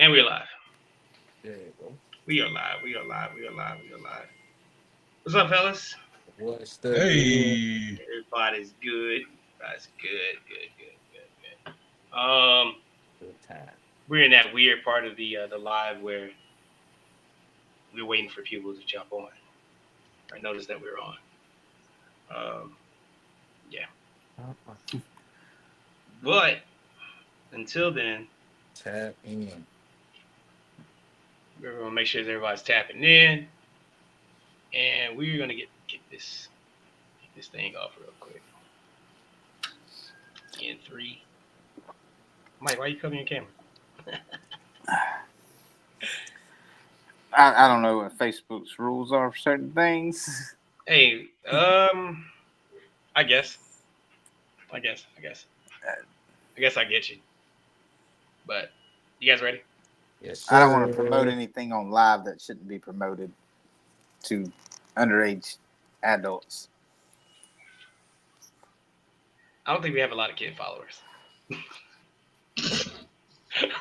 And we're live. There you go. We are live. We are live. We are live. We are live. What's up, fellas? What's the deal? Hey, Everybody's good. That's good. Good. Good. Good. Good. Good time. We're in that weird part of the live where we're waiting for people to jump on. I noticed that we're on. Yeah. But until then, Tap in. we're gonna make sure that everybody's tapping in, and we're gonna get this thing off real quick. In 3. Mike, why are you covering your camera? I don't know what Facebook's rules are for certain things. Hey, I guess I get you. But you guys ready? Yes, I don't want to sir. promote anything on live that shouldn't be promoted to underage adults. I don't think we have a lot of kid followers.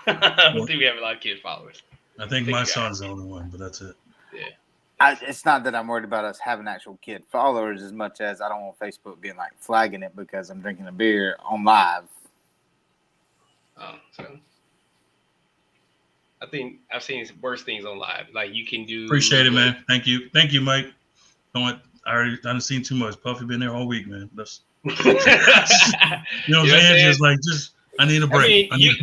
I don't think we have a lot of kid followers. I think my son's the only one, but that's it. Yeah. It's not that I'm worried about us having actual kid followers as much as I don't want Facebook being like flagging it because I'm drinking a beer on live. Oh, so I think I've seen worse things on live. Like you can do. Appreciate it, man. Thank you, Mike. I done seen too much. Puffy been there all week, man. That's you you know what I'm saying? Just I need a break. I mean,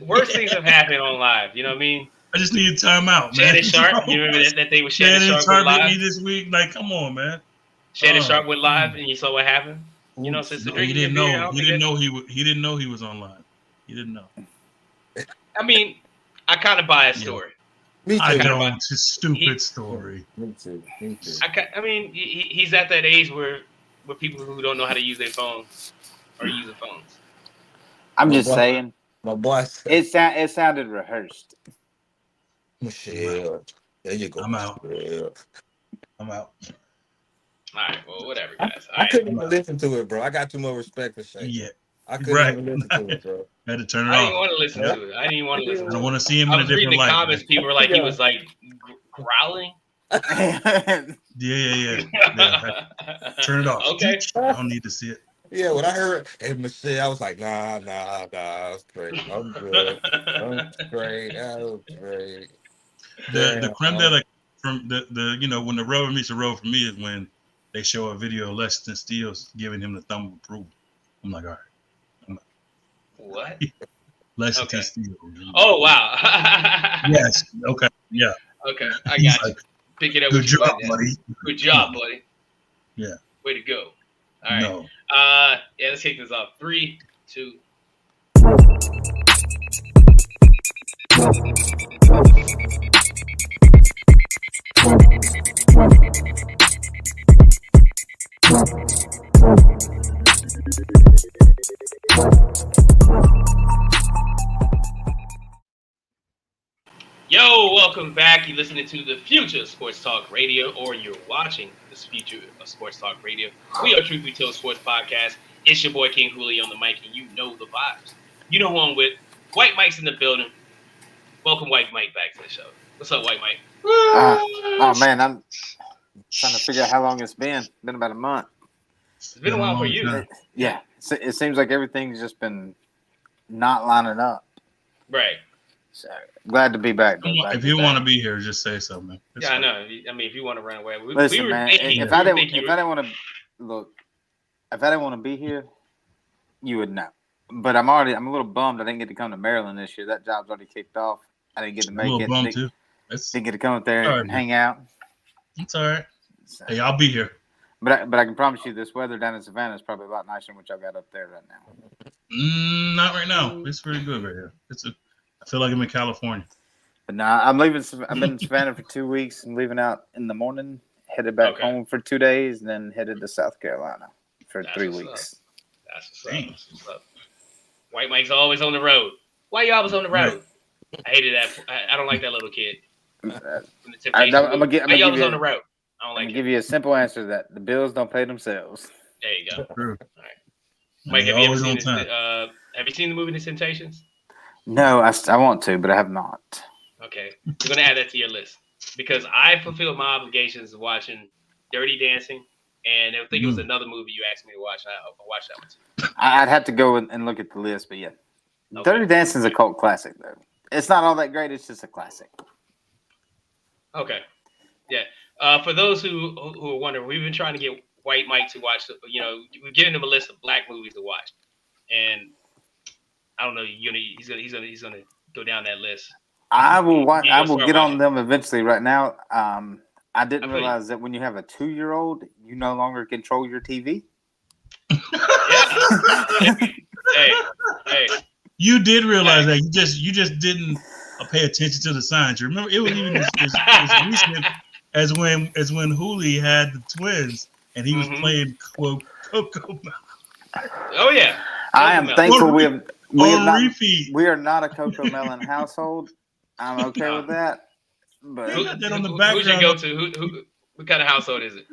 worse things have happened on live. You know what I mean? I just need time out, man. Shannon Sharp, you remember that thing with Shannon Sharp went hit live? me this week. Like, come on, man. Shannon Sharp went live, and you saw what happened. You know, since the he didn't know. He didn't know he was online. He didn't know. I mean, I kind of buy a story. Me too. I know it's a stupid story. Me too. I mean, he's at that age where people who don't know how to use their phones are using phones. I'm just saying. My boy. It sounded rehearsed. Michelle. There you go. I'm out. Michelle. All right, well, whatever, guys. I couldn't even listen to it, bro. I got too much respect for Shay. Yeah. I couldn't even listen to it, bro. I had to turn it I off. didn't want to listen to it. I didn't want to listen I to don't it. want to see him I in a was reading different the light. comments. People were like, he was like growling. Yeah. Turn it off. Okay. I don't need to see it. Yeah, when I heard and Michelle, I was like, nah, it's great. I'm good. I'm great. That was great. The creme de la from the when the rubber meets the road for me is when they show a video of Lexington Steele's giving him the thumb of approval. I'm like, all right. What? Lexington Okay. Steele. Oh wow. Yes. Okay. Yeah. Okay, I He's got you. like, Pick it up. good with you job, right now. buddy. Good job, buddy. Yeah. Way to go. All right. No. Yeah, let's kick this off. 3, 2. Yo, welcome back. You're listening to the Future of Sports Talk Radio, or you're watching this Future of Sports Talk Radio. We are Truth Be Told Sports Podcast. It's your boy King Hooley on the mic, and you know the vibes. You know who I'm with. White Mike's in the building. Welcome, White Mike, back to the show. What's up, White Mike? Oh man, I'm trying to figure out how long it's been. It's been about a month. It's been a while for you. Yeah, it seems like everything's just been not lining up. Right. So glad to be back. If you want to be here, just say so, man. Yeah, I know. I mean, if you want to run away, Listen, man. If I didn't want to be here, you would know. But I'm a little bummed I didn't get to come to Maryland this year. That job's already kicked off. I didn't get to make it. Bummed too. Didn't get to come up there and hang out. It's all right. So, hey, I'll be here. But I can promise you, this weather down in Savannah is probably a lot nicer than what y'all got up there right now. Not right now. It's pretty good right here. I feel like I'm in California. But nah, I'm leaving. I've been in Savannah for 2 weeks. I'm leaving out in the morning, headed back home for 2 days, and then headed to South Carolina for 3 weeks. That's what's up. White Mike's always on the road. Why you always on the road? I hated that. I don't like that little kid. I'm gonna give you on the road. I don't like. Give you a simple answer to that the bills don't pay themselves. There you go. True. All right. Mike, have you ever seen the movie The Temptations? No, I want to, but I have not. Okay, you're gonna add that to your list because I fulfilled my obligations of watching Dirty Dancing, and I think it was another movie you asked me to watch. I watched that one too. I'd have to go and look at the list, but yeah, Okay. Dirty Dancing is a cult classic, though. It's not all that great. It's just a classic. Okay, yeah. For those who are wondering, we've been trying to get White Mike to watch. We've given him a list of black movies to watch, and I don't know. He's gonna go down that list. I will watch. I will get on them eventually. Right now, I didn't realize that when you have a 2-year-old, you no longer control your TV. Hey. You did realize that. You just didn't pay attention to the signs. You remember, it was even as recent as when Hooli had the twins and he was playing Coco. Oh yeah. I am thankful we are not a Coco Melon household. I'm okay with that. But who's your go-to? What kind of household is it?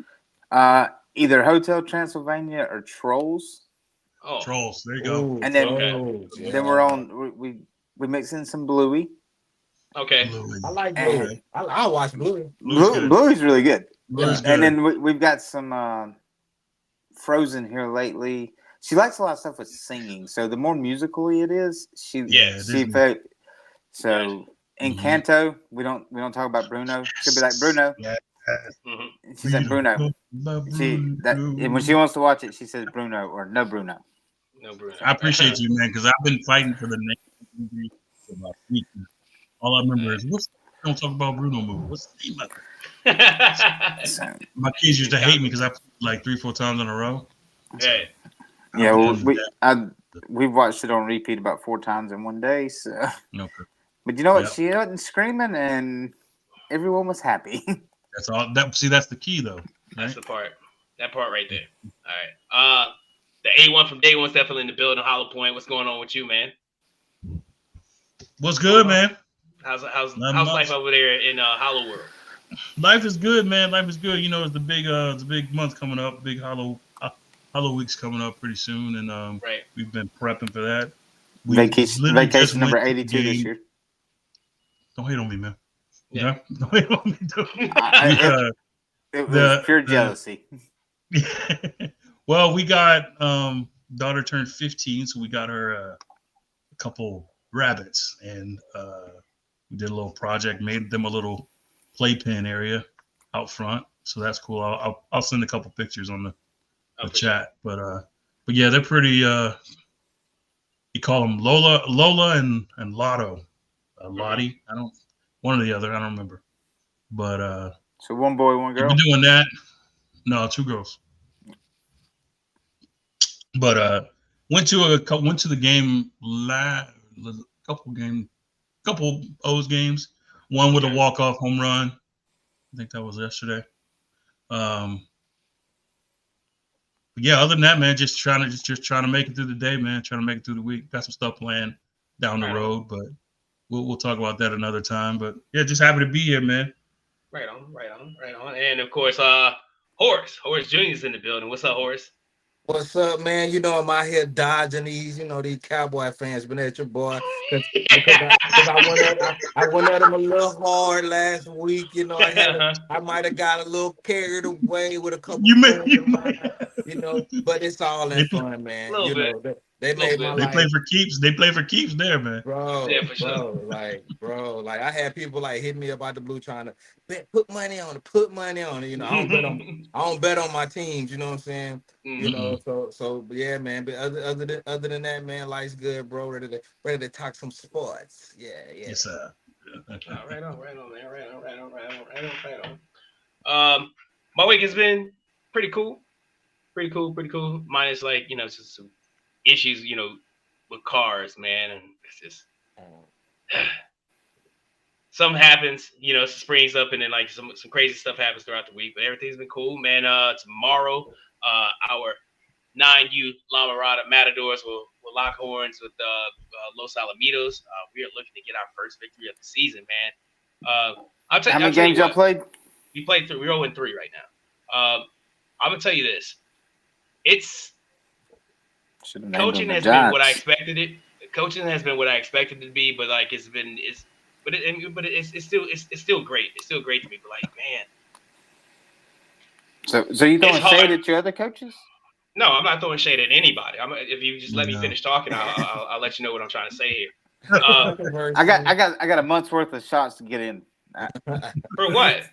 Either Hotel Transylvania or Trolls. Oh, Trolls. There you go. Ooh, and then then we're on. We mix in some Bluey. Okay. Bluey. I like Bluey. I watch Bluey. Bluey's really good. Bluey's good. And then we've got some Frozen here lately. She likes a lot of stuff with singing, so the more musically it is, so Encanto, we don't and talk about Bruno. She'll be like Bruno. Yeah. She's like Bruno. And when she wants to watch it, she says Bruno or no Bruno. No Bruno. I appreciate you, man, because I've been fighting for the name for about a week. All I remember is don't talk about Bruno movie. What's the name of it? My kids used to hate me because I played like 3-4 times in a row. Yeah. Yeah, well, we've watched it on repeat about 4 times in one day. So, okay. But you know what? She wasn't screaming, and everyone was happy. That's all. That's the key, though. Right? That's the part. That part right there. All right. The A1 from Day One's definitely in the building. Hollow Point. What's going on with you, man? What's good, man? How's life over there in Hollow World? Life is good, man. Life is good. It's the big month coming up. Big Hollow Week's coming up pretty soon, and we've been prepping for that. Vacation number 82 this year. Don't hate on me, man. Yeah. Don't hate on me. It was pure jealousy. Well, we got daughter turned 15, so we got her a couple rabbits, and we did a little project, made them a little playpen area out front. So that's cool. I'll send a couple pictures on the chat, but yeah, they're pretty. You call them Lola and Lotto, Lottie. One or the other. I don't remember. But so one boy, one girl. We've been doing that. No, 2 girls. But went to the game couple O's games. One with a walk-off home run. I think that was yesterday. Yeah, other than that, man, just trying to make it through the day, man. Trying to make it through the week. Got some stuff planned down the road, but we'll talk about that another time. But yeah, just happy to be here, man. Right on. And of course, Horace Jr. is in the building. What's up, Horace? What's up, man? I'm out here dodging these Cowboy fans been at your boy. Because I went at him a little hard last week. I might have got a little carried away with a couple. But it's all in fun, man. They made my life. They play for keeps. They play for keeps there, man. Bro, like I had people hitting me up out the blue trying to put money on it. I don't bet on my teams. You know what I'm saying? So yeah, man. But other than that, man, life's good, bro. Ready to talk some sports. Yeah. Yes, sir. Right on, man. My week has been pretty cool. Minus just some issues, with cars, man, and it's just something happens, springs up, and then some crazy stuff happens throughout the week. But everything's been cool, man. Tomorrow, our 9U La Mirada Matadors will lock horns with Los Alamitos. We are looking to get our first victory of the season, man. How many games y'all played? We played 3. We're 0-3 right now. I'm gonna tell you this. Coaching has been what I expected it. coaching has been what I expected it to be, but like it's still great. It's still great to me. But like, man, So you throwing it's hard. shade at your other coaches? No, I'm not throwing shade at anybody. If you just let me finish talking, I'll let you know what I'm trying to say here. I got a month's worth of shots to get in. For what?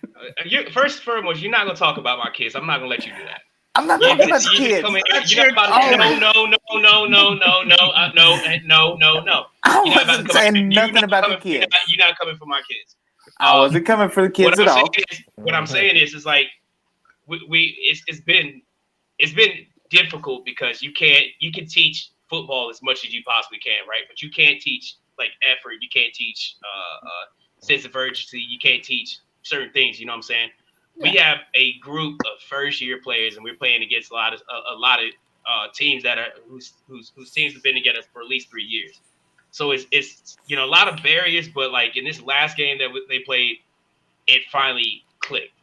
First and foremost, you're not gonna talk about my kids. I'm not gonna let you do that. I'm not talking about the kids. You're not about to no. I wasn't saying nothing about the kids. You're not coming for my kids. I wasn't coming for the kids at all. What I'm saying is like it's been difficult because you can teach football as much as you possibly can, right? But you can't teach like effort. You can't teach sense of urgency. You can't teach certain things. You know what I'm saying? Yeah. We have a group of first-year players, and we're playing against a lot of teams that are whose teams have been together for at least 3 years. So it's a lot of barriers, but like in this last game that they played, it finally clicked.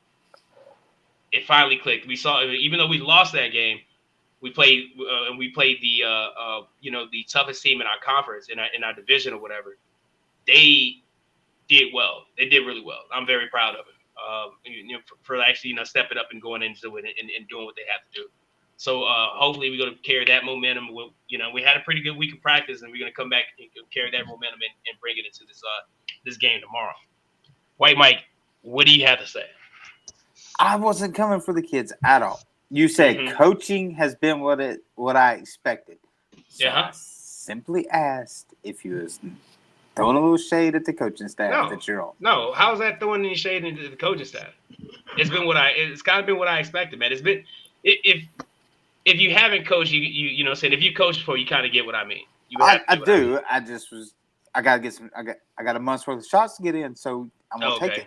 We saw, even though we lost that game, we played the toughest team in our conference in our division or whatever. They did well. They did really well. I'm very proud of it. For actually stepping up and going into it and doing what they have to do. So hopefully we're going to carry that momentum. We had a pretty good week of practice, and we're going to come back and carry that momentum and bring it into this game tomorrow. White Mike, what do you have to say? I wasn't coming for the kids at all. You said coaching has been what I expected. So I simply asked if you was throwing a little shade at the coaching staff that you're on. No, how's that throwing any shade into the coaching staff? It's kind of been what I expected, man. It's been if you haven't coached, if you coached before, you kind of get what I mean. I do. I got a month's worth of shots to get in, so I'm gonna take it.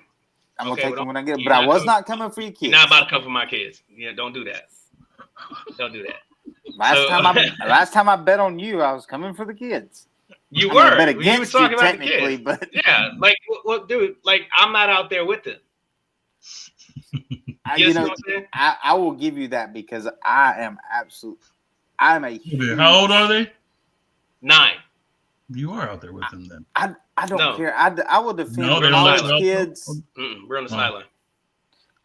I'm gonna take it when I get it. But I was not coming for your kids. You're not about to come for my kids. Don't do that. Don't do that. Last time I bet on you, I was coming for the kids. You were. Bet against you technically, but dude, like I'm not out there with them. I will give you that because I'm a huge. How old are they? 9. You are out there with them then. I don't care. I will defend college kids. We're on the sideline.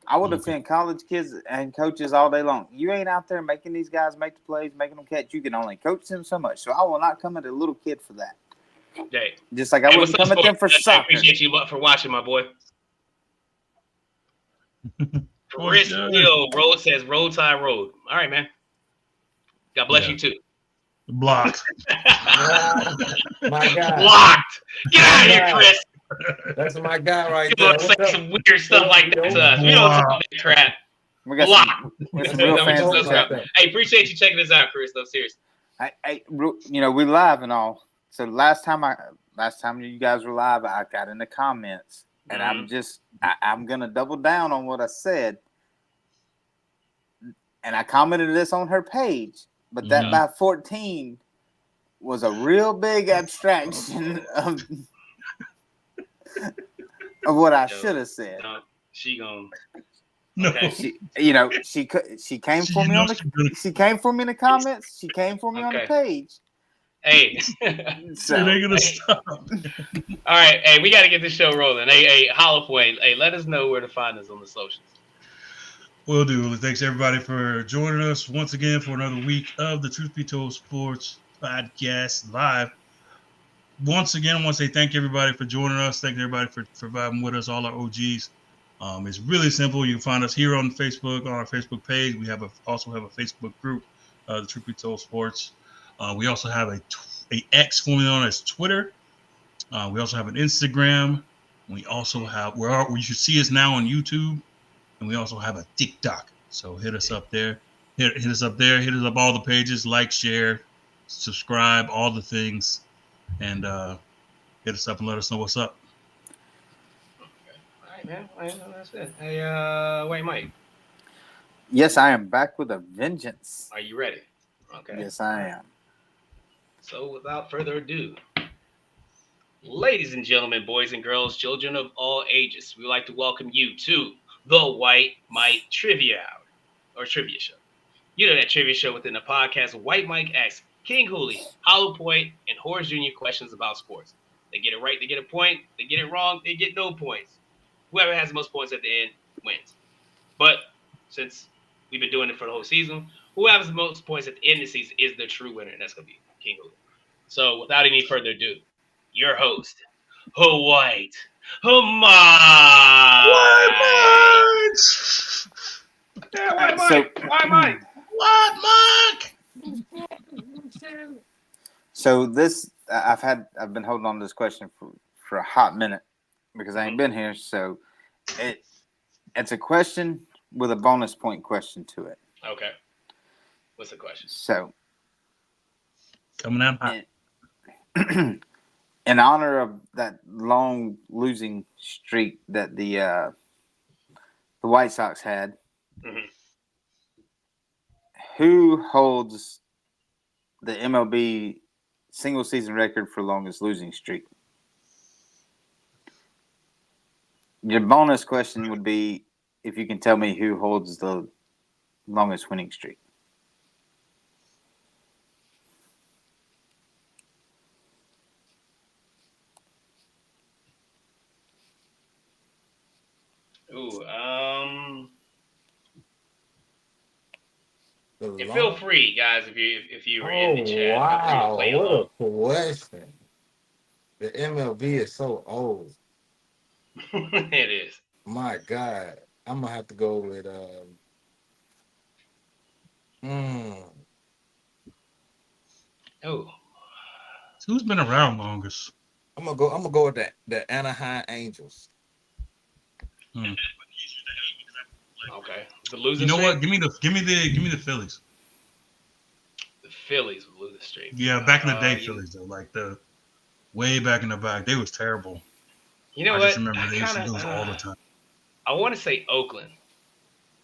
I will defend college kids and coaches all day long. You ain't out there making these guys make the plays, making them catch. You can only coach them so much. So I will not come at a little kid for that. Hey. Just like I wouldn't come at them for soccer. I appreciate you for watching, my boy. Chris Road says Roll Tide Road. All right, man. God bless you too. Blocked. My God. Blocked. Get out of here, Chris. That's my guy right there. You don't say some weird stuff like that to us. We don't talk that crap. We got some real fans. Hey, appreciate you checking this out, Chris. No, seriously. We live and all. So last time you guys were live, I got in the comments, and I'm gonna double down on what I said, and I commented this on her page, but that by 14 was a real big abstraction of what I should have said. No, she gone. Okay. She came for me on she came for me in the comments. She came for me on the page. Hey, so they're gonna stop. All right, hey, we got to get this show rolling. Hey, Hollow Point. Hey, let us know where to find us on the socials. Will do. Thanks everybody for joining us once again for another week of the Truth Be Told Sports Podcast Live. Once again, I want to say thank everybody for joining us. Thank everybody for vibing with us, all our OGs. It's really simple. You can find us here on Facebook, on our Facebook page. We also have a Facebook group, the Truth Be Told Sports. We also have a X formerly known as Twitter. We also have an Instagram. We also have you should see us now on YouTube, and we also have a TikTok. So hit us up there. Hit us up there. Hit us up all the pages. Like, share, subscribe, all the things, and hit us up and let us know what's up. Okay. All right, man. That's it. Hey, wait, Mike. Yes, I am back with a vengeance. Are you ready? Okay. Yes, I am. So without further ado, ladies and gentlemen, boys and girls, children of all ages, we would like to welcome you to the White Mike Trivia Hour, or Trivia Show. You know that trivia show within the podcast. White Mike asks King Cooley, Hollow Point, and Horace Jr. questions about sports. They get it right, they get a point. They get it wrong, they get no points. Whoever has the most points at the end wins. But since we've been doing it for the whole season, whoever has the most points at the end of the season is the true winner, and that's going to be King Cooley. So without any further ado, your host, White, Mike. Yeah, White Mike. What, Mike? So I've been holding on to this question for a hot minute because I ain't been here. So it's a question with a bonus point question to it. Okay. What's the question? So coming out hot. In honor of that long losing streak that the White Sox had, who holds the MLB single season record for longest losing streak? Your bonus question would be if you can tell me who holds the longest winning streak. Ooh, and feel free, guys, if you were in the chat. Wow, what a question. The MLB is so old. It is. My God. I'm gonna have to go with Oh. Who's been around longest? I'm gonna go with the Anaheim Angels. Okay. The losing You know streak? what? Give me the Phillies. The Phillies would lose the streak. Yeah, back in the day, Phillies though, like the way back in the back, they was terrible. You know I what? just remember they used to lose all the time. I want to say Oakland.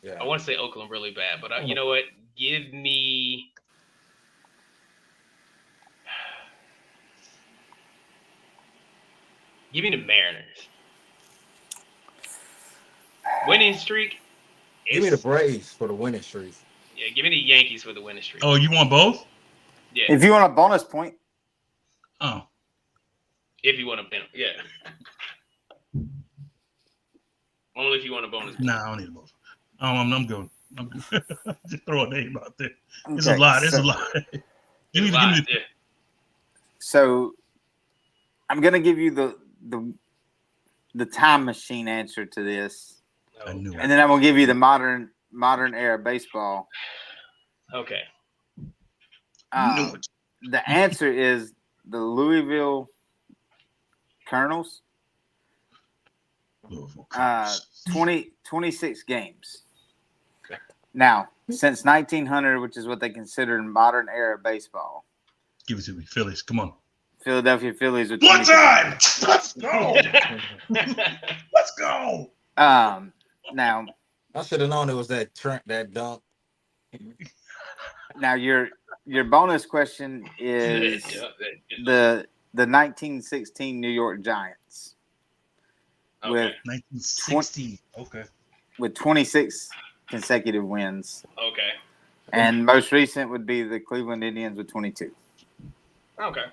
Yeah. I want to say Oakland really bad, but you know what? Give me the Mariners. Winning streak. Give me the Braves for the winning streak. Yeah, give me the Yankees for the winning streak. Oh, you want both? Yeah. If you want a bonus point. Oh. If you want a bonus, yeah. Only if you want a bonus point. Nah, I don't need a bonus. I'm good. I'm good. Just throw a name out there. It's Okay, a lot. It's a lot. Give me the. Yeah. So I'm gonna give you the time machine answer to this. I knew it. And then I'm gonna give you the modern era baseball. Okay. The answer is the Louisville Colonels. 26 games. Okay. Now, since 1900, which is what they consider modern era baseball. Give it to me, Phillies. Come on. Philadelphia Phillies with One time. Let's go. Let's go. Now I should have known it was that dunk. Now your bonus question is the 1916 New York Giants. Okay. With 1960. With 26 consecutive wins. Okay. And most recent would be the Cleveland Indians with 22. Okay.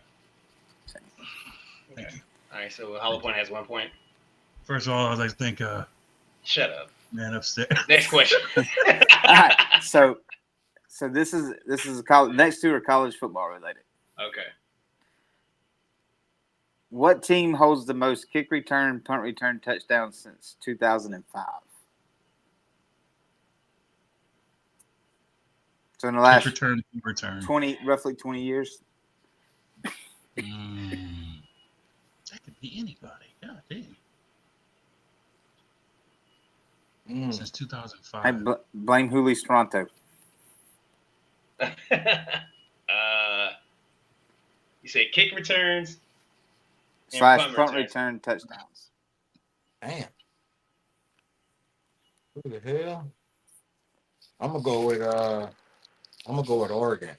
All right, so Hollow Point has 1 point. First of all, I'd like to thank Shut up. man upstairs. Next question. All right, so this is college. Next two are college football related. Okay. What team holds the most kick return, punt return touchdowns since 2005? So in the last return. roughly 20 years. That could be anybody. God damn. Since 2005. I blame Julie's Toronto. You say kick returns / punt return touchdowns. Damn. Who the hell? I'm gonna go with Oregon.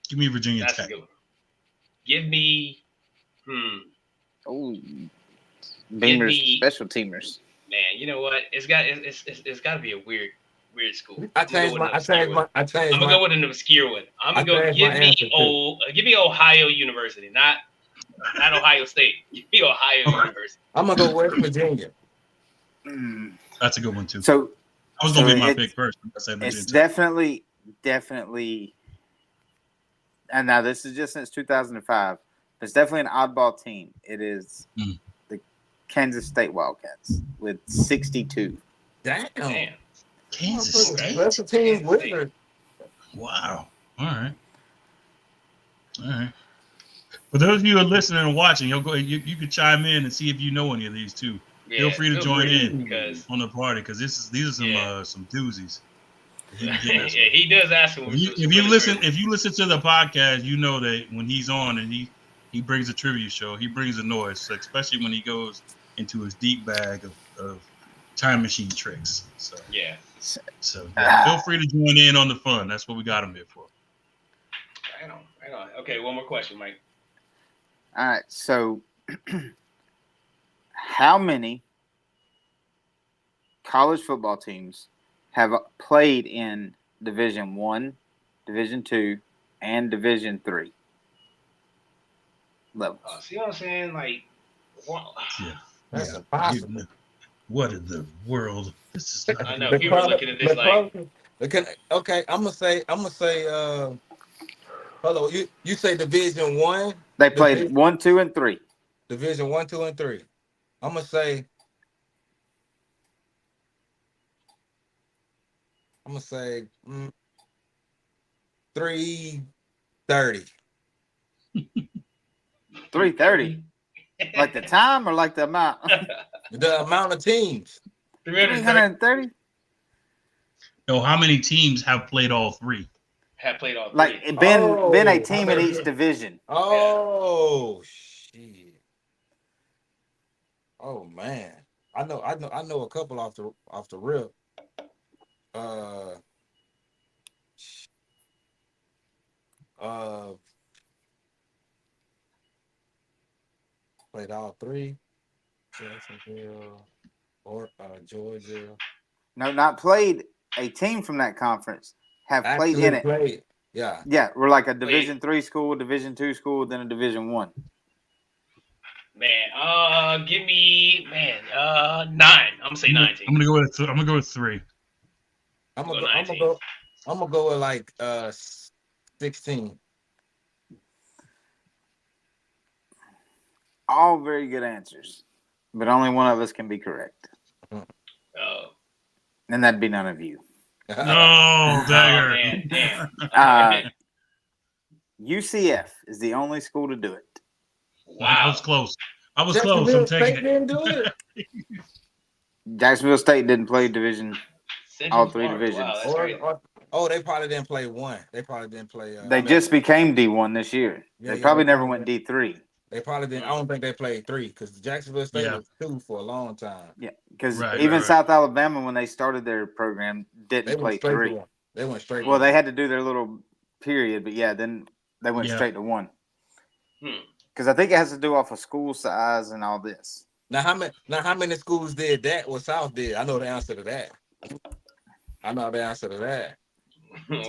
Give me Virginia That's Tech. a good one. Give me Beamer's special teamers. Man, you know what? It's got to be a weird weird school. I changed my. I'm gonna go with an obscure one. I'm gonna go. Give me Ohio University, not Ohio State. Give me Ohio University. I'm gonna go West Virginia. That's a good one too. So I was gonna be my pick first. It's definitely. And now this is just since 2005. It's definitely an oddball team. It is the Kansas State Wildcats with 62. Damn. Kansas State. That's a team winner. Wow. All right. For those of you who are listening and watching, you'll go. You can chime in and see if you know any of these too. Yeah, feel free to join in on the party because these are some doozies. He does ask him. If you listen to the podcast, you know that when he's on and he brings a trivia show, he brings a noise, especially when he goes into his deep bag of time machine tricks. So feel free to join in on the fun. That's what we got him here for. Right on. Okay, one more question, Mike. All right. So, how many college football teams have played in Division I, Division II, and Division III levels? See what I'm saying? Like, that's impossible. What in the world? This is. I know people are looking at this like. Okay, I'm gonna say. Hello, you say Division I? They played 1, 2, and 3. Division 1, 2, and 3. I'm gonna say 330. 330. Like the time or like the amount? The amount of teams. 330. No, how many teams have played all three? Have played all three. Like been a team in each division. Oh shit. Oh man. I know a couple off the rip. Played all three. Jacksonville or Georgia. No, not played. A team from that conference have Actually played in it. Played. Yeah. Yeah, we're like a Division III school, Division II school, then a Division I. Man, give me 9. I'm gonna say 19. I'm gonna go with 3. I'm gonna go with like 16. All very good answers, but only one of us can be correct. Oh. And that'd be none of you. No, dagger. Damn. UCF is the only school to do it. Wow, I was close. I'm taking it. Didn't do it. Jacksonville State didn't play division. All three divisions. Wow, they probably didn't play one. They probably didn't play. They just became D1 this year. They probably never went D3. They probably didn't. I don't think they played 3 because Jacksonville State was 2 for a long time. Yeah, because even South Alabama, when they started their program, didn't play 3. They went straight. Well, they had to do their little period, but then they went straight to 1. Because I think it has to do off of school size and all this. Now, how many schools did that? What South did? I know the answer to that.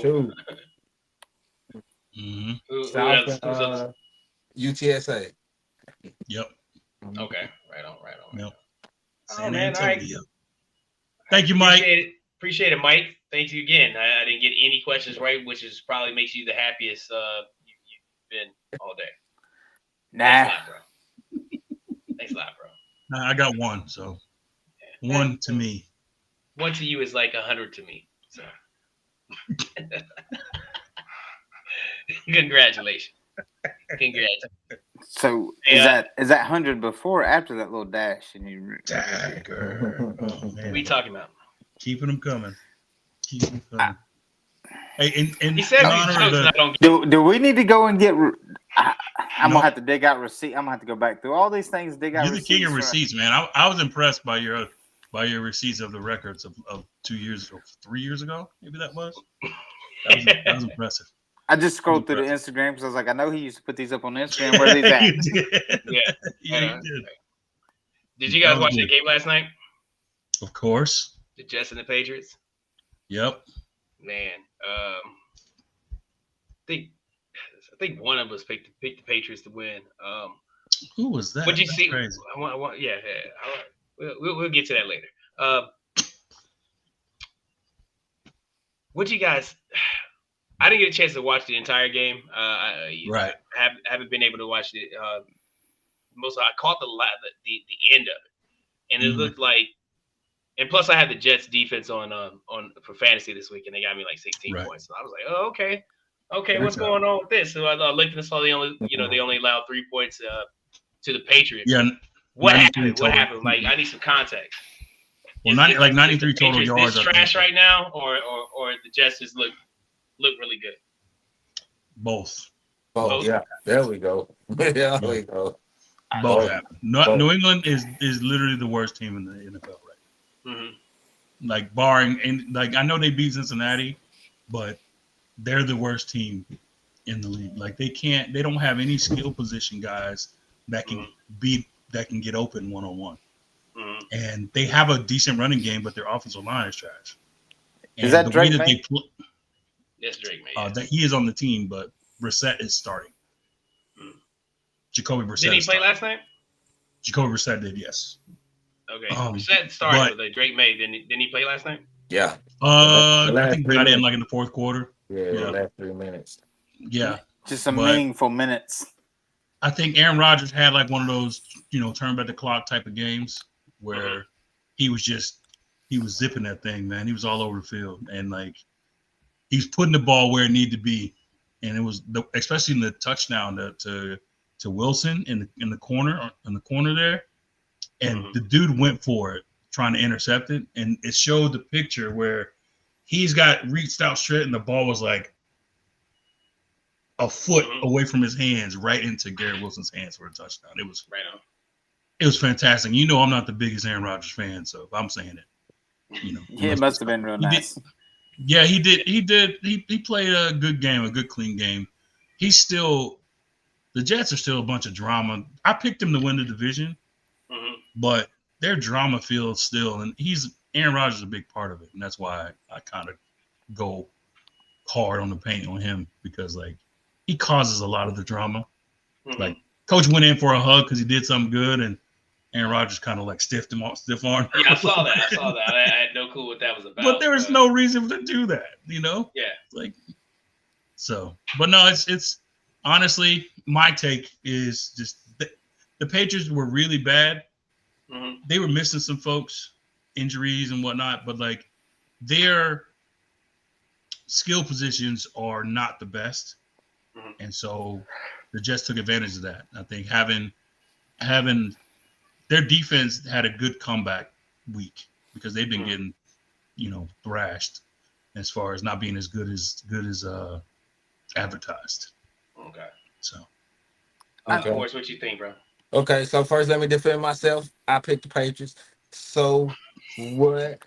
2. South UTSA. Yep. Okay. Right on. Yep. San Antonio. Thank you, Mike. Appreciate it, Mike. Thank you again. I didn't get any questions right, which is probably makes you the happiest you've been all day. Nah. Thanks a lot, bro. I got 1, so 1 to me. 1 to you is like 100 to me. So congratulations. So is that 100 before or after that little dash? And you dagger. Oh, what are you talking about? Keeping them coming. Hey, and he said do we need to go and get? I'm gonna have to dig out receipt. I'm gonna have to go back through all these things. Dig out. You're the king of receipts, man. I was impressed by your receipts of the records of 2 years ago, 3 years ago. Maybe that was. That was impressive. I just scrolled through the Instagram because I was like, I know he used to put these up on Instagram. Where are these at? Yeah, you did. Did you guys watch the game last night? Of course. The Jets and the Patriots. Yep. Man, I think one of us picked the Patriots to win. Who was that? What'd you That's see? crazy. Yeah. All right. We'll get to that later. What you guys? I didn't get a chance to watch the entire game. Right. I haven't been able to watch it. I caught the end of it, and it looked like. And plus, I had the Jets defense on for fantasy this week, and they got me like 16 points. So I was like, oh, okay, what's going on with this? So I looked and saw they only allowed 3 points to the Patriots. Yeah. What happened? What happened? Like, I need some context. Well, 93 is total yards. This trash right now, or the Jets just look really good. Both. Yeah, there we go. There we go. Both happen. New England is literally the worst team in the NFL right now. Mm-hmm. Like barring, and like I know they beat Cincinnati, but they're the worst team in the league. Like they don't have any skill position guys that can get open 1-on-1. Mm-hmm. And they have a decent running game, but their offensive line is trash. Is that Drake May? Yes, Drake May. That he is on the team, but Brissett is starting. Jacoby Brissett. Did he play last night? Jacoby Brissett did, yes. Okay. Brissett started, but Drake May didn't he play last night? Yeah. I think got in like in the fourth quarter. Yeah, the last 3 minutes. Yeah. Just some meaningful minutes. I think Aaron Rodgers had like one of those, turn back the clock type of games where he was zipping that thing, man. He was all over the field, and like he's putting the ball where it needed to be, and it was especially in the touchdown to Wilson in the corner there, and the dude went for it trying to intercept it, and it showed the picture where he's got reached out straight, and the ball was like a foot away from his hands, right into Garrett Wilson's hands for a touchdown. It was right on. It was fantastic. I'm not the biggest Aaron Rodgers fan, so if I'm saying it, it must have been real nice. Yeah, he did. He played a good game, a good clean game. The Jets are still a bunch of drama. I picked him to win the division, but they're drama filled still, and Aaron Rodgers is a big part of it, and that's why I kind of go hard on the paint on him because like he causes a lot of the drama. Like coach went in for a hug because he did something good, and Aaron Rodgers kind of like stiff arm. Yeah, I saw that. I had no clue what that was about. But there was no reason to do that, Yeah. Like so, but no, it's honestly my take is just the Patriots were really bad. They were missing some folks, injuries and whatnot, but like their skill positions are not the best, and so the Jets took advantage of that. I think having their defense had a good comeback week because they've been getting, thrashed as far as not being as good as advertised. Okay. So. Of course, what you think, bro? Okay, so first let me defend myself. I picked the Patriots. So what?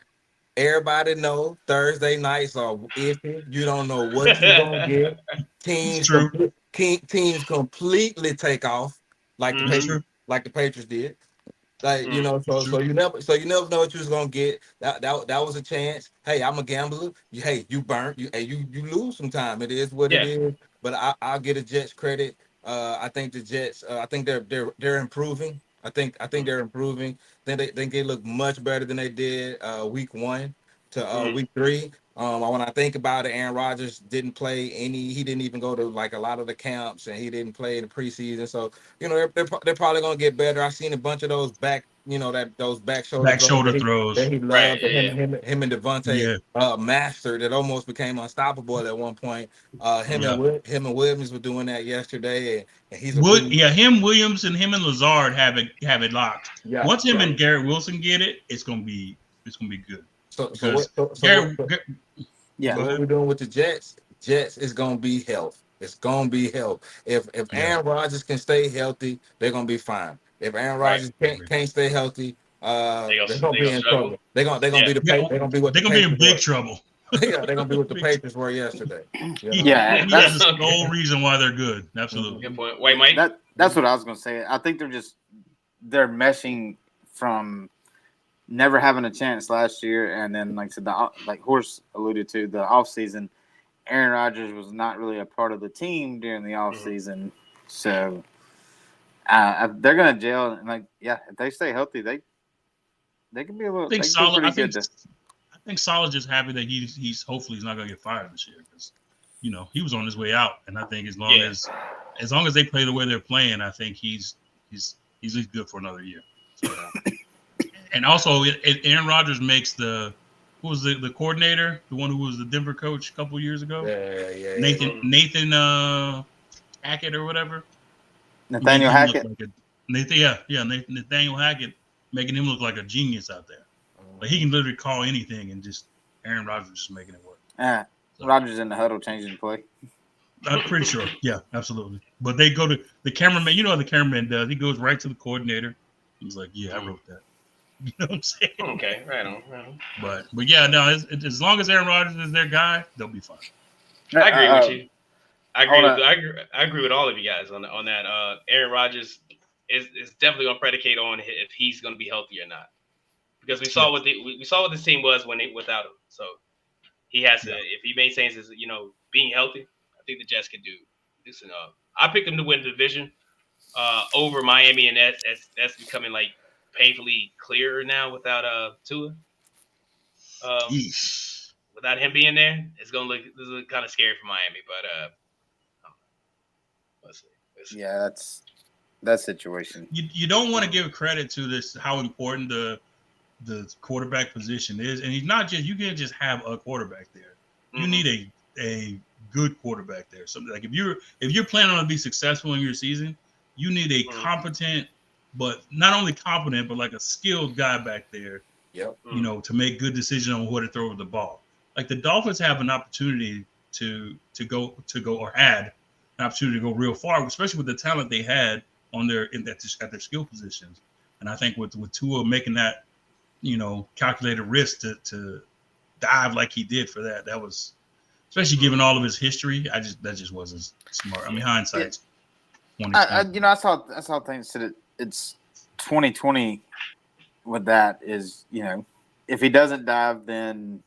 Everybody know Thursday nights are iffy. You don't know what you're gonna get. Teams completely take off like the Patriots did. Like so you never know what you was gonna get. That was a chance. Hey, I'm a gambler. You burnt. You lose sometime. It is what it is. But I'll get a Jets credit. I think the Jets. I think they're improving. I think they're improving. They look much better than they did week 1 to week 3. When I think about it, Aaron Rodgers didn't play any. He didn't even go to like a lot of the camps, and he didn't play in the preseason. So they're probably gonna get better. I've seen a bunch of those back shoulder throws that he loved. Him and Devontae mastered. It almost became unstoppable at one point. Him and Williams were doing that yesterday, and he's Williams and him and Lazard have it locked. Yeah, once him and Garrett Wilson get it, it's gonna be good. So what we're doing with the Jets is gonna be health. It's gonna be health. If Aaron Rodgers can stay healthy, they're gonna be fine. If Aaron Rodgers can't stay healthy, they're gonna be in trouble. They're gonna be in big trouble. Yeah, they're gonna be what the Patriots were yesterday. That's the whole reason why they're good. Absolutely. Good point. Wait, Mike. That's what I was gonna say. I think they're meshing from never having a chance last year, and then like I said, like Horst alluded to, the offseason, Aaron Rodgers was not really a part of the team during the offseason, so they're gonna gel. And like, if they stay healthy, they can be a little. I think They can Solid. be pretty good. I think Solid just happy that he's hopefully he's not gonna get fired this year because he was on his way out, and I think as long as they play the way they're playing, I think he's good for another year. So, and also, Aaron Rodgers makes who was the coordinator, the one who was the Denver coach a couple years ago? Nathan Hackett or whatever. Nathaniel Hackett. Nathaniel Hackett, making him look like a genius out there. Like he can literally call anything, and just Aaron Rodgers just making it work. Rodgers in the huddle changing the play. I'm pretty sure. Yeah, absolutely. But they go to the cameraman. You know what the cameraman does? He goes right to the coordinator. He's like, "Yeah, I wrote that." You know what I'm saying? Okay, right on. But yeah, no. As long as Aaron Rodgers is their guy, they'll be fine. I agree with you. I agree with all of you guys on that. Aaron Rodgers is definitely going to predicate on if he's going to be healthy or not, because we saw what this team was without him. So he has to, if he maintains his being healthy, I think the Jets can do some. I picked them to win the division over Miami, and that's becoming like painfully clearer now without Tua. Without him being there, this is kind of scary for Miami, but let's see. Yeah, that situation. You don't want to give credit to this, how important the quarterback position is, and you can't just have a quarterback there. You need a good quarterback there. So like if you're planning on to be successful in your season, you need a competent, but not only competent, but like a skilled guy back there. Yep. To make good decisions on where to throw the ball. Like the Dolphins have an opportunity to go or had an opportunity to go real far, especially with the talent they had at their skill positions. And I think with Tua making that, calculated risk to dive like he did for that was, especially given all of his history, that just wasn't smart. I mean, hindsight's 2020. I saw things that it's 2020 with that is, if he doesn't dive, then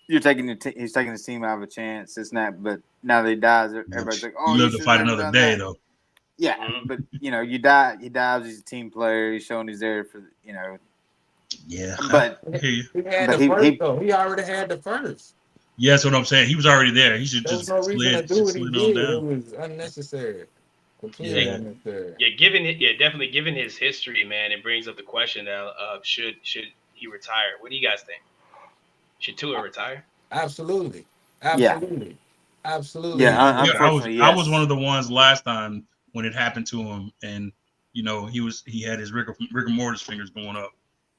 he's taking his team out of a chance. It's not, but now that he dives, everybody's like, "Oh, you live to fight another day," though. Yeah, but he dives. He's a team player. He's showing he's there for Yeah, but he had the first though. He already had the first. Yeah, that's what I'm saying. He was already there. He should just no reason to do what he did. It was unnecessary. Completely unnecessary. Yeah, definitely given his history, man, it brings up the question of should he retire? What do you guys think? Should Tua retire? Absolutely. Yeah. Absolutely. Yeah, I was one of the ones last time when it happened to him, and he had his rigor mortis fingers going up.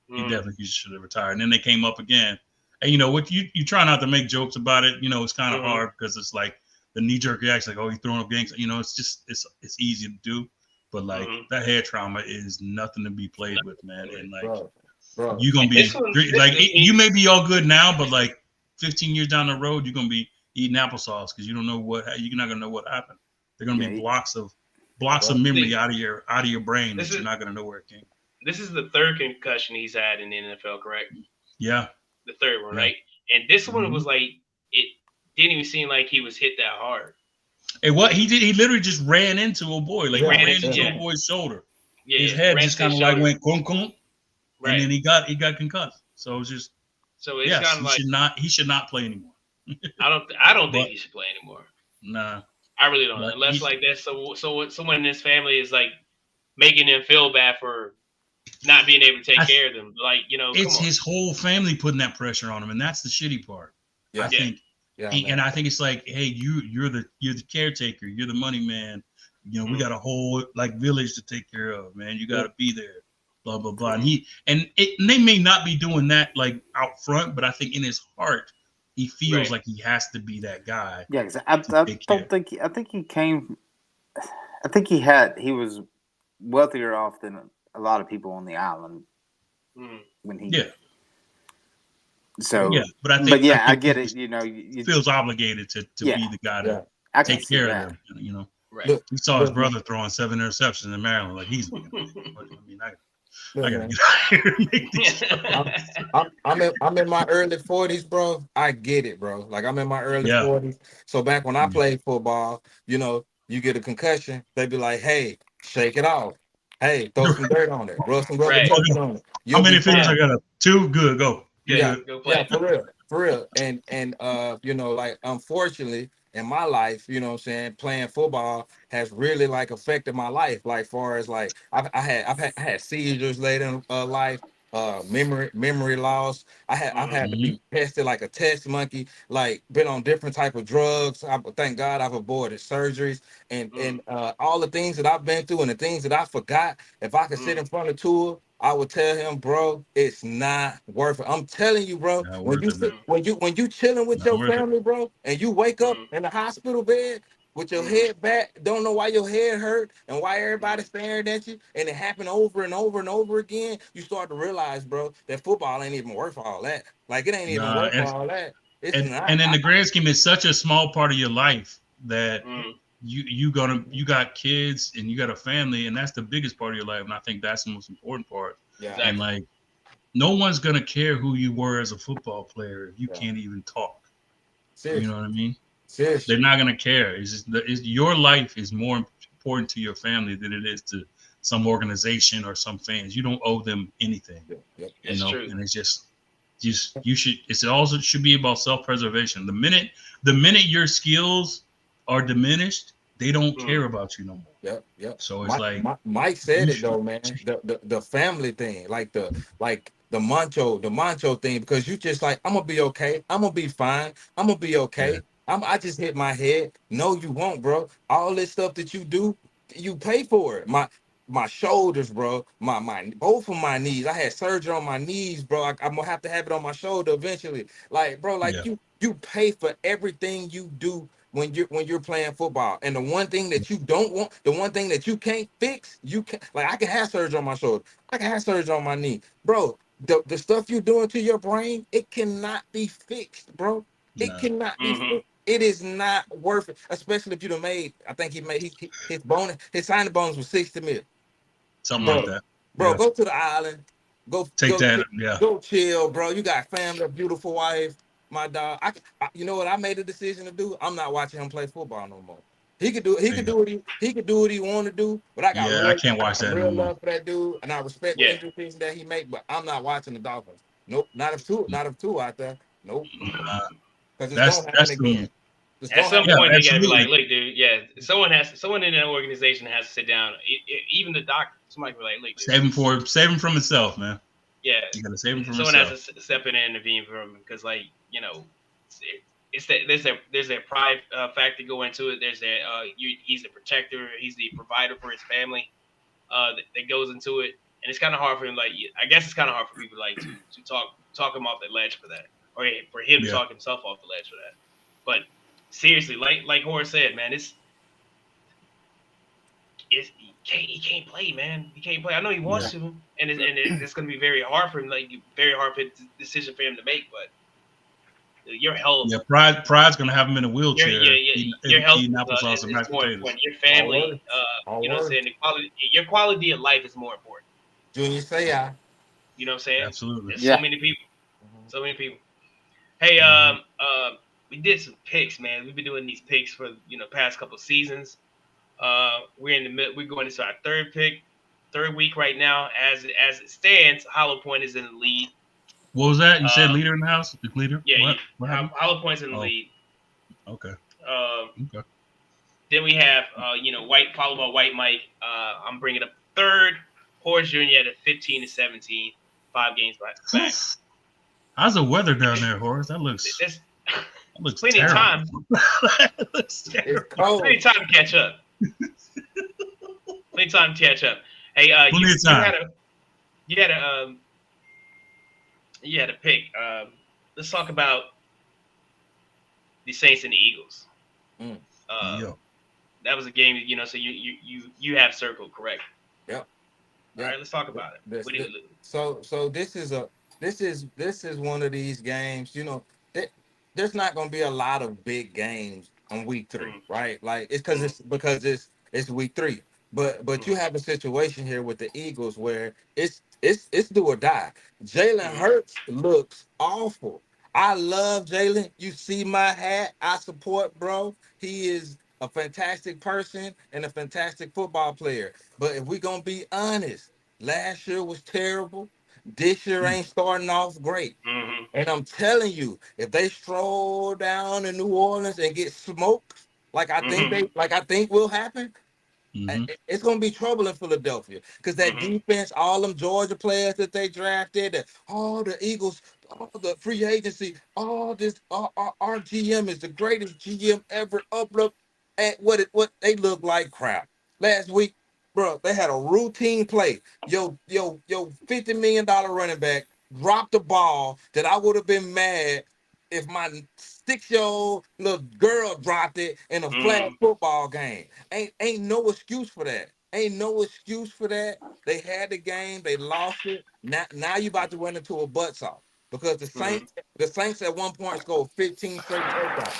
He should have retired. And then they came up again. And what you try not to make jokes about it. It's kind of hard because it's like the knee jerk reaction, like, oh, he's throwing up gangs. It's just it's easy to do, but like that head trauma is nothing to be played with, man. And like you're gonna be you may be all good now, but like 15 years down the road, you're gonna be eating applesauce because you don't know you're not gonna know what happened. They're gonna be blocks of memory out of your brain that you're not gonna know where it came. This is the third concussion he's had in the NFL, correct? Yeah. The third one, right? And this one was like, it didn't even seem like he was hit that hard. And what he did, he literally just ran into a boy, ran into a boy's shoulder. Yeah, his head just kind of like went clunk, clunk, and then he got concussed. So it was just, it's kind of like he should not play anymore. I don't think he should play anymore. Nah, I really don't. Unless like that, so someone in his family is like making them feel bad for not being able to take care of them. Like, it's his whole family putting that pressure on him, and that's the shitty part. Yeah. I think. Yeah, and I think it's like, hey, you're the caretaker, you're the money man. We got a whole village to take care of, man. You got to be there, blah blah blah. And they may not be doing that like out front, but I think in his heart, he feels like he has to be that guy. Yeah, because I think he was wealthier off than a lot of people on the island when he. Yeah. So but I think I get it. He feels obligated to be the guy to take care of them. Right. He saw his brother throwing 7 interceptions in Maryland. Like he's. I mean, I gotta Listen, get out here and make these. I'm in my early 40s, bro. I get it, bro. Like I'm in my early Yeah. 40s. So back when I Mm. played football, you get a concussion, they be like, hey, shake it off. Hey, throw some dirt on it, rub some rubber Right. turkey on it. How You'll be many fingers fine. I got? Up? Two. Good. Go. You Yeah, Yeah, good? go yeah, play. for real. And like unfortunately in my life, you know what I'm saying, playing football has really like affected my life. Like far as like I had seizures later in life, memory loss. I've had to Mm-hmm. be tested like a test monkey, like been on different type of drugs. Thank God I've avoided surgeries and all the things that I've been through and the things that I forgot. If I could sit in front of Tua, I would tell him, bro, it's not worth it. I'm telling you, bro. Not When worth you it, man. sit, when you chilling with Not your worth it. family, bro, and you wake up in the hospital bed with your head back, don't know why your head hurt and why everybody's staring at you, and it happened over and over and over again, you start to realize, bro, that football ain't even worth all that. Like it ain't even Nah, worth all that. It's and not. in the grand scheme, it's such a small part of your life that you got kids and you got a family, and that's the biggest part of your life. And I think that's the most important part. Yeah, And Exactly. like, no one's gonna care who you were as a football player if you yeah. can't even talk. You know Seriously, what I mean? They're seriously. not gonna care. Your life is more important to your family than it is to some organization or some fans. You don't owe them anything, Yeah, yeah, yeah. That's true. and it's just you should. It's also should be about self preservation. The minute your skills are diminished, they don't care about you no more. Yep, yep. So it's like Mike said you it should. though, man. The family thing, the mancho thing, because you just like, I'm gonna be okay. I'm gonna be fine. I'm gonna be Yeah, okay. I just hit my head. No, you won't, bro. All this stuff that you do, you pay for it. My shoulders, bro. My both of my knees. I had surgery on my knees, bro. I'm gonna have to have it on my shoulder eventually. Like, bro, like yeah, you pay for everything you do when you're playing football. And the one thing that you don't want, the one thing that you can't fix, you can like I can have surgery on my shoulder. I can have surgery on my knee. Bro, the stuff you're doing to your brain, it cannot be fixed, bro. It nah, cannot be fixed. It is not worth it, especially if you'd have made. I think his signing bonus was 60 mil. something like Bro, that. bro, Yeah, go to the island. Go, take go, that. Yeah, go chill, bro. You got family, a beautiful wife, my dog. You know what? I made a decision to do. I'm not watching him play football no more. He could do. He there you could go. do what he could do what he want to do. But Yeah, I can't I watch got that no real more. love for that dude, and I respect the Yeah. injuries that he make. But I'm not watching the Dolphins. Nope. Not if two out there. Nope. Uh, Because it's that's gonna happen that's again. the It's At gonna some happen yeah, point, again. they gotta be like, absolutely. "Look, dude, yeah, someone in that organization has to sit down. Even the doctor, somebody can be like, "Look, dude, Save him from himself, man. yeah, You gotta save him from someone has himself. to step in and intervene for him because, like, it's that there's that pride factor go into it. There's that he's the protector, he's the provider for his family that goes into it, and it's kind of hard for him. Like, I guess it's kind of hard for people like to talk him off the ledge for that, or for him to Yeah, talk himself off the ledge for that. But seriously, like Horace said, man, he can't play, man. He can't play. I know he yeah, wants to, and it's going to be very hard for him, like very hard for decision for him to make. But your health, yeah. Pride's gonna have him in a your yeah, wheelchair yeah, your health eating applesauce and is mashed more potatoes. important. Your All family, words. All you know what I'm words. saying. Your quality of life is more important. Junior say I. You know what I'm saying. Absolutely. There's so Yeah. many people, so many people. Hey, Hmm. we did some picks, man. We've been doing these picks for past couple seasons. We're in the mid. We're going into our third week right now. As it stands, Hollow Point is in the lead. What was that? You said Uh, leader in the house? The leader? yeah, What happened? Hollow Point's in the Oh, lead. okay. Um, Okay. then we have White followed by White Mike. I'm bringing up third. Horace Jr. at 15 to 17, 5 games back. How's the weather down there, Horace? That There's looks plenty of terrible. time. That looks It's terrible. Plenty cold. of time to catch up. Plenty of time to catch up. Hey, Plenty of time. you had a you had a pick. Let's talk about the Saints and the Eagles. Mm. Yeah. That was a game, so you have circled, correct? Yep. All Yep. right, let's talk about it. This, What do this, you, so this is one of these games. That there's not going to be a lot of big games on week 3, mm, right? Like mm, because it's week 3. But you have a situation here with the Eagles where it's do or die. Jalen Hurts looks awful. I love Jalen. You see my hat. I support, bro. He is a fantastic person and a fantastic football player. But if we gonna be honest, last year was terrible. This year ain't starting off great. And I'm telling you, if they stroll down in New Orleans and get smoked, like I think will happen, it's gonna be trouble in Philadelphia because that defense, all them Georgia players that they drafted, all the Eagles, all the free agency, all this, our GM is the greatest GM ever. Up, and what they look like crap. Last week, bro, they had a routine play. Yo, $50 million running back dropped the ball that I would have been mad if my 6-year-old little girl dropped it in a flag football game. Ain't no excuse for that. Ain't no excuse for that. They had the game, they lost it. Now you about to run into a buttsaw because the Saints at one point scored 15 straight touchdowns.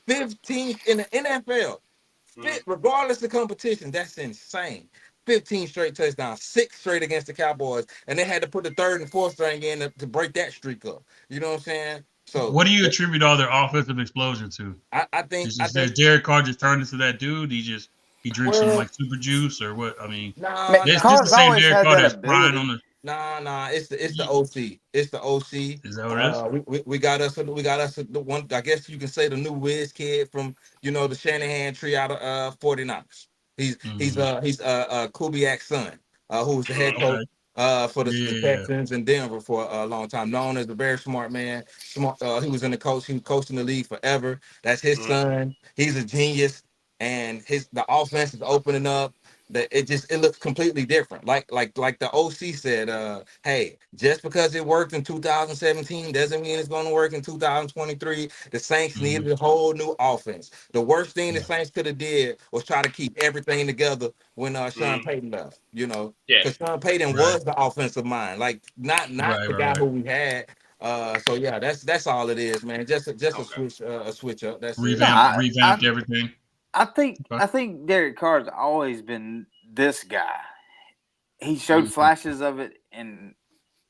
15 in the NFL. Regardless of competition, that's insane. 15 straight touchdowns, 6 straight against the Cowboys, and they had to put the third and fourth string in to break that streak up. You know what I'm saying? So what do you attribute all their offensive explosion to? I think Derek Carr just turned into that dude. He drinks some like super juice or what? I mean, this the Carr's same always Derek had Carr that that's crying on ability. the. Nah. It's the OC. It's the OC. Is that what it is? We got us the one. I guess you can say the new whiz kid from the Shanahan tree out of 49ers. He's Kubiak's son, who was the head coach Okay. for the Texans in Denver for a long time. Known as a very smart man. Smart. He was coaching the league forever. That's his son. He's a genius, and the offense is opening up. That it looks completely different. Like the OC said, hey, just because it worked in 2017 doesn't mean it's going to work in 2023. The Saints needed a whole new offense. The worst thing the Saints could have did was try to keep everything together when Sean Payton left. Because Sean Payton was the offensive mind, like not the guy who we had. So yeah, that's all it is, man. Just a switch up. That's revamped everything. I think Derek Carr's always been this guy. He showed flashes of it in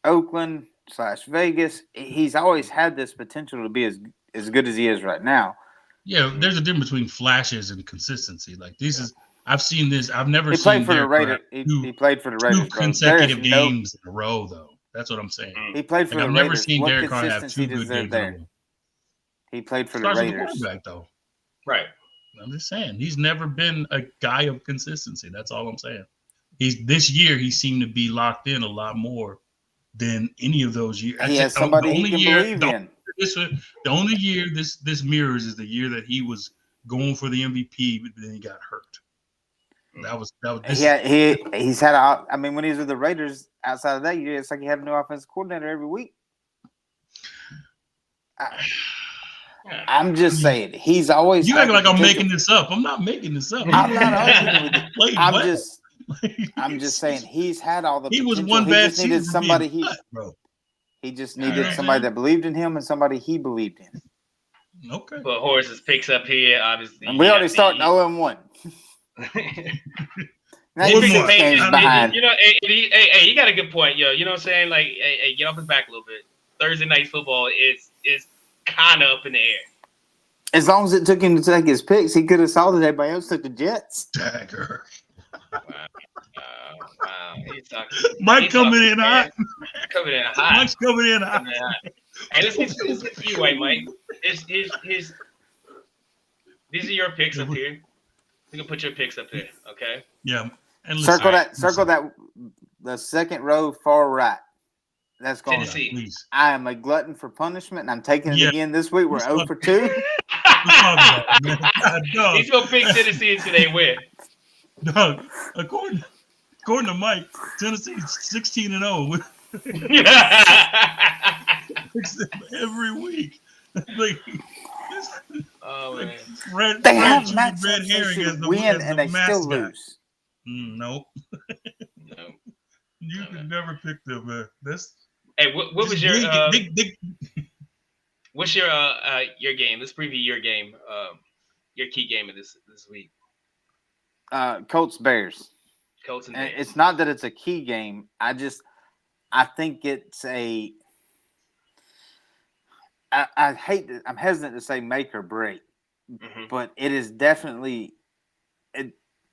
Oakland / Vegas. He's always had this potential to be as good as he is right now. Yeah, there's a difference between flashes and consistency. Like I've seen this. I've never seen. He played for the Raiders. Two consecutive games in a row, though. That's what I'm saying. He played for the I've Raiders. Never seen Derek Carr have 2 good games there? He played for the Raiders. Though. Right. I'm just saying he's never been a guy of consistency. That's all I'm saying. This year he seemed to be locked in a lot more than any of those years. He has somebody he can believe in. The only year this mirrors is the year that he was going for the MVP, but then he got hurt. That was. He's had. I mean, when he was with the Raiders, outside of that year, it's like he had a new offensive coordinator every week. I'm just saying he's always. You act like I'm making this up. I'm not making this up. I'm not arguing with you. I'm just saying he's had all the. He was one bad season. Needed somebody he just needed somebody that believed in him and somebody he believed in. Okay. But Horace's picks up here, obviously. And we already started 0-1. Now behind. Hey, you got a good point, yo. You know what I'm saying? Like, hey, get off his back a little bit. Thursday night football is kind of up in the air. As long as it took him to take his picks, he could have saw that everybody else took the Jets. Dagger. Wow. Mike coming in hot. Coming in hot. Mike's coming in hot. And it's you, White Mike. These are your picks up here. You can put your picks up here, okay? Yeah. And circle that. The second row far right. That's going. Tennessee. I am a glutton for punishment, and I'm taking it again this week. We're 0 for 2. He's gonna pick Tennessee until they win. Doug, according to Mike, Tennessee's 16-0 every week. They have red herring as the win, and they still lose. Nope. No. You could never pick them, man. Hey, what was your what's your game? Let's preview your game. Your key game of this week. Colts Bears. Colts and And Bears. it's not that it's a key game. I think it's a. I'm hesitant to say make or break, but it is definitely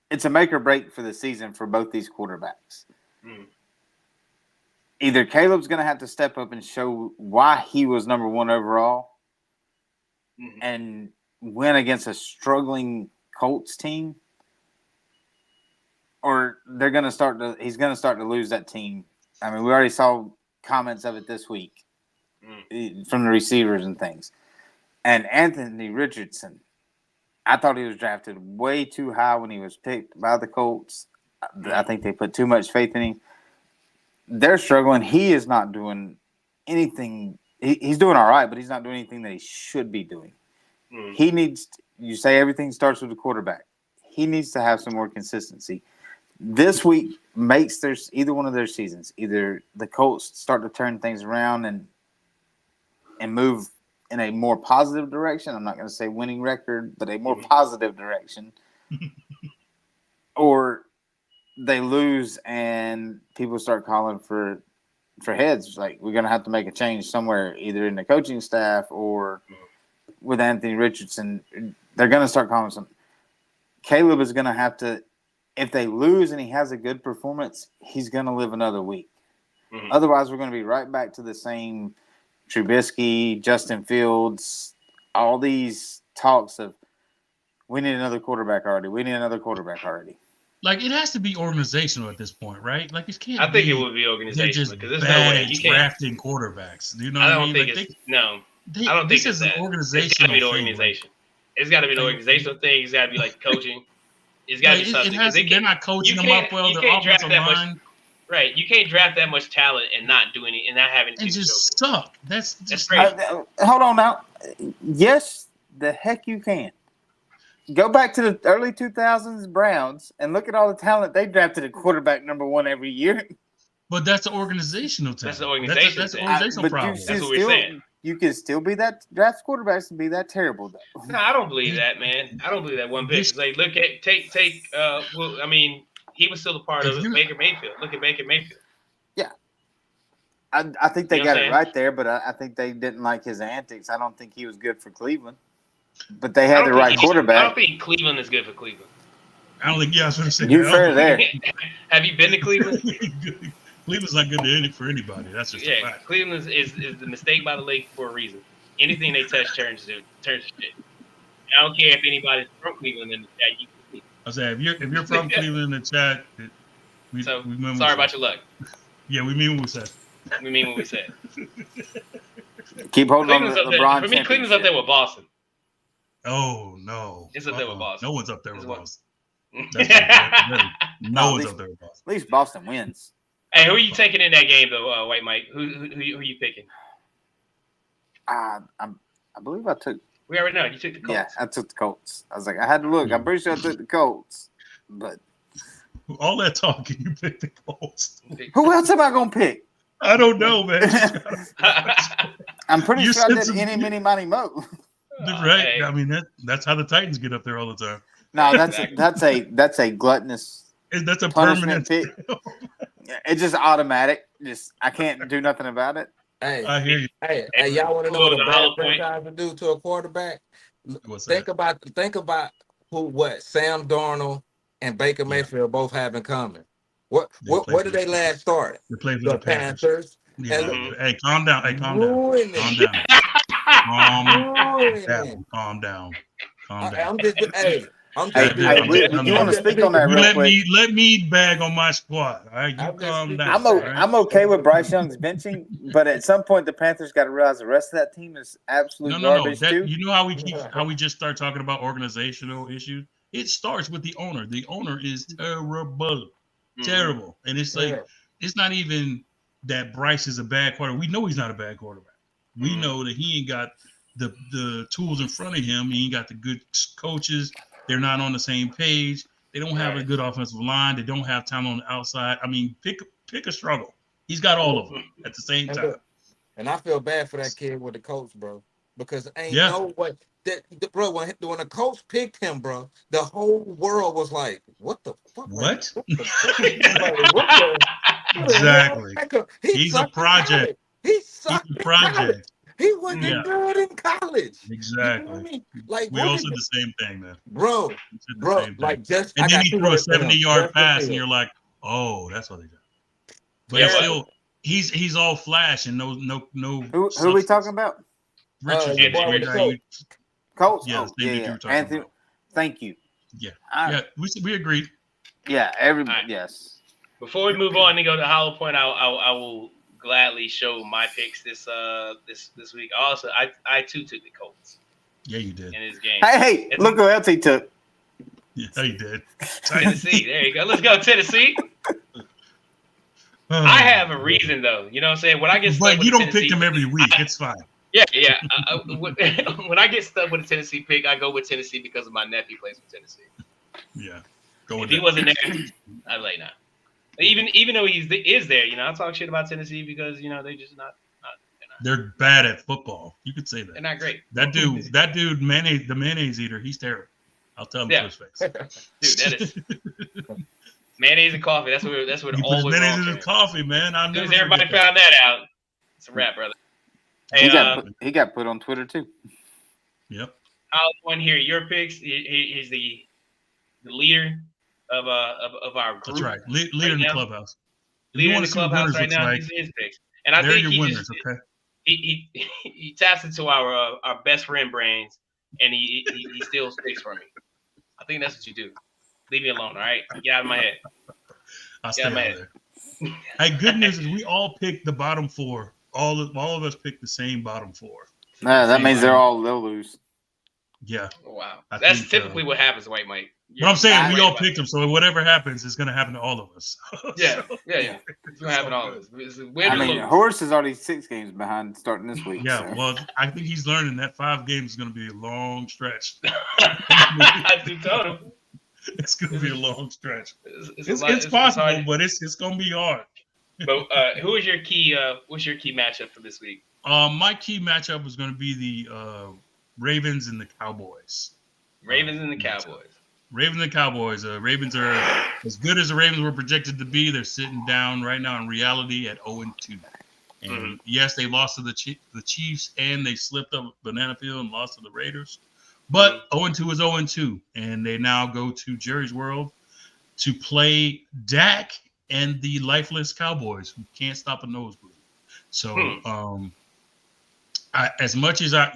it's a make or break for the season for both these quarterbacks. Either Caleb's going to have to step up and show why he was number one overall and win against a struggling Colts team, or he's going to start to lose that team. I mean, we already saw comments of it this week from the receivers and things. And Anthony Richardson, I thought he was drafted way too high when he was picked by the Colts. I think they put too much faith in him. They're struggling. He is not doing anything. He's doing all right, but he's not doing anything that he should be doing. He needs – you say everything starts with the quarterback. He needs to have some more consistency. This week makes either one of their seasons. Either the Colts start to turn things around and move in a more positive direction. I'm not going to say winning record, but a more positive direction. Or they lose and people start calling for heads. Like, we're going to have to make a change somewhere, either in the coaching staff or with Anthony Richardson. They're going to start calling some. Caleb is going to have to, if they lose and he has a good performance, he's going to live another week. Otherwise, we're going to be right back to the same Trubisky, Justin Fields, all these talks of we need another quarterback already. We need another quarterback already. Like, it has to be organizational at this point, right? Like, it can't. I think it would be organizational because there's bad no way you can't drafting quarterbacks. Do you know what I mean? Think like, I don't think it's an organizational. It's got to be the organization. It's got to be an organizational thing. It's got to be like coaching. It's got to be something. They're not coaching them up well. The offensive line. Right, you can't draft that much talent and not do any and not have anything. And just suck. That's great. Hold on now. Yes, the heck you can. Go back to the early 2000s Browns and look at all the talent they drafted at quarterback number one every year. But that's an organizational talent. That's an organizational. That's an organizational problem. That's what we're saying. You can still be that draft quarterbacks and be that terrible though. No, I don't believe that, man. I don't believe that one bit. It's like well, I mean, he was still a part of Baker Mayfield. Look at Baker Mayfield. Yeah. I think they got it right there, but I think they didn't like his antics. I don't think he was good for Cleveland. But they had the right quarterback. I don't think Cleveland is good for Cleveland. I don't think I was going to say you're fair there. Have you been to Cleveland? Cleveland's not good for anybody. That's just a fact. Cleveland is the mistake by the lake for a reason. Anything they touch turns to shit. I don't care if anybody's from Cleveland in the chat. You can see. I say if you're from Cleveland in the chat, we sorry about your luck. Yeah, we mean what we said. We mean what we said. Keep holding on to the LeBron. For me, Cleveland's up there with Boston. Oh no! It's up there with Boston. No one's up there with Boston. No one's up there with Boston. At least Boston wins. Hey, who are you taking in that game, though, White Mike? Who you picking? I believe I took. We already know you took the Colts. Yeah, I took the Colts. I was like, I had to look. I'm pretty sure I took the Colts, but all that talking, you picked the Colts. Who else am I gonna pick? I don't know, man. I'm pretty sure I did any, mini, money, mo. Right. Hey. I mean that's how the Titans get up there all the time. No, that's a gluttonous. That's a permanent pick. It's just automatic. I can't do nothing about it. Hey, I hear you. Hey, y'all want to know what a bad franchise to do to a quarterback? Think about what Sam Darnold and Baker Mayfield both have in common. What did they last start? They played for the Panthers. Yeah. Hey, calm down. Hey, calm down. I'm just you want to speak on that real quick? Let me bag on my squad. All right, you calm down. I'm okay with Bryce Young's benching, but at some point the Panthers got to realize the rest of that team is absolute garbage too. You know how we just start talking about organizational issues? It starts with the owner. The owner is terrible, and it's like it's not even that Bryce is a bad quarterback. We know he's not a bad quarterback. We know that he ain't got the tools in front of him. He ain't got the good coaches. They're not on the same page. They don't have a good offensive line. They don't have talent on the outside. I mean, pick a struggle. He's got all of them at the same time. And I feel bad for that kid with the Colts, bro, because ain't no way bro, when the coach picked him, bro, the whole world was like, "What the fuck? What? Like, what the fuck? Like, what the Exactly. hell? He He's a sucked in project. college. He He's sucked a in college. project. He wasn't Yeah. good in college. You know what I Exactly. mean? Like, We all said the same thing, man. bro, We said the same thing. like just And I then got he two threw a words for him. 70-yard Justin pass, Fields. and you're like, oh, that's what they did. But Yeah, it's what? still, he's all flash and no. Who are we talking about? Richardson, Anthony the Richardson. guy you- Colts? Yeah, Oh, the same dude you were talking Anthony, about. thank you. Yeah, I- yeah, we agreed. Yeah, everybody. Right. Yes. Before we move on and go to Hollow Point, I will gladly show my picks this week. Also, I too took the Colts Yeah, you did. in this game. Hey, look who else he took. Yeah, you did. Tennessee. There you go. Let's go, Tennessee. I have a reason though. You know what I'm saying? When I get stuck But with you the don't pick Tennessee, them every week. It's fine. Yeah. When I get stuck with a Tennessee pick, I go with Tennessee because of my nephew plays for Tennessee. Yeah, go with If he that. wasn't there, I'd like nah. Even though he is there, I talk shit about Tennessee because they just not. They're bad at football. You could say They're that. not great. That dude, mayonnaise, the mayonnaise eater, he's terrible. I'll tell him to his face. Dude, that is mayonnaise and coffee. That's where He all puts went mayonnaise wrong. in his coffee, man. As soon as everybody found that out, it's a wrap, brother. Hey, He got put on Twitter too. Yep. I'll one here. Your picks. He's the leader of our group. That's right. Leader in the clubhouse. If Leader you in want the to see what clubhouse winners right looks now. like, These are his picks, and I they're think your he winners, just okay? he taps into our best friend brains, and he steals picks from me. I think that's what you do. Leave me alone, all right? Get out of my head. I'll stay out there. Hey, good news is we all picked the bottom four. All of us picked the same bottom four. No, that means they'll lose. Yeah. Oh, wow. I That's think, typically what happens, White Mike. But I'm saying we all right picked them, so whatever happens is going to happen to all of us. Yeah. It's going to happen to all of us. I mean, Horace is already 6 games behind starting this week. Yeah, so. well, I think he's learning that 5 games is going to be a long stretch. I do told him. It's going to be a long stretch. It's possible, but it's going to be hard. But who is your key? What's your key matchup for this week? My key matchup was going to be the Ravens and the Cowboys. Ravens and the Cowboys. Ravens and Cowboys. Ravens are as good as the Ravens were projected to be. They're sitting down right now in reality at 0-2. And yes, they lost to the Chiefs and they slipped up Banana Field and lost to the Raiders. But 0-2 is 0-2. And they now go to Jerry's World to play Dak and the lifeless Cowboys who can't stop a nosebleed. So as much as I'm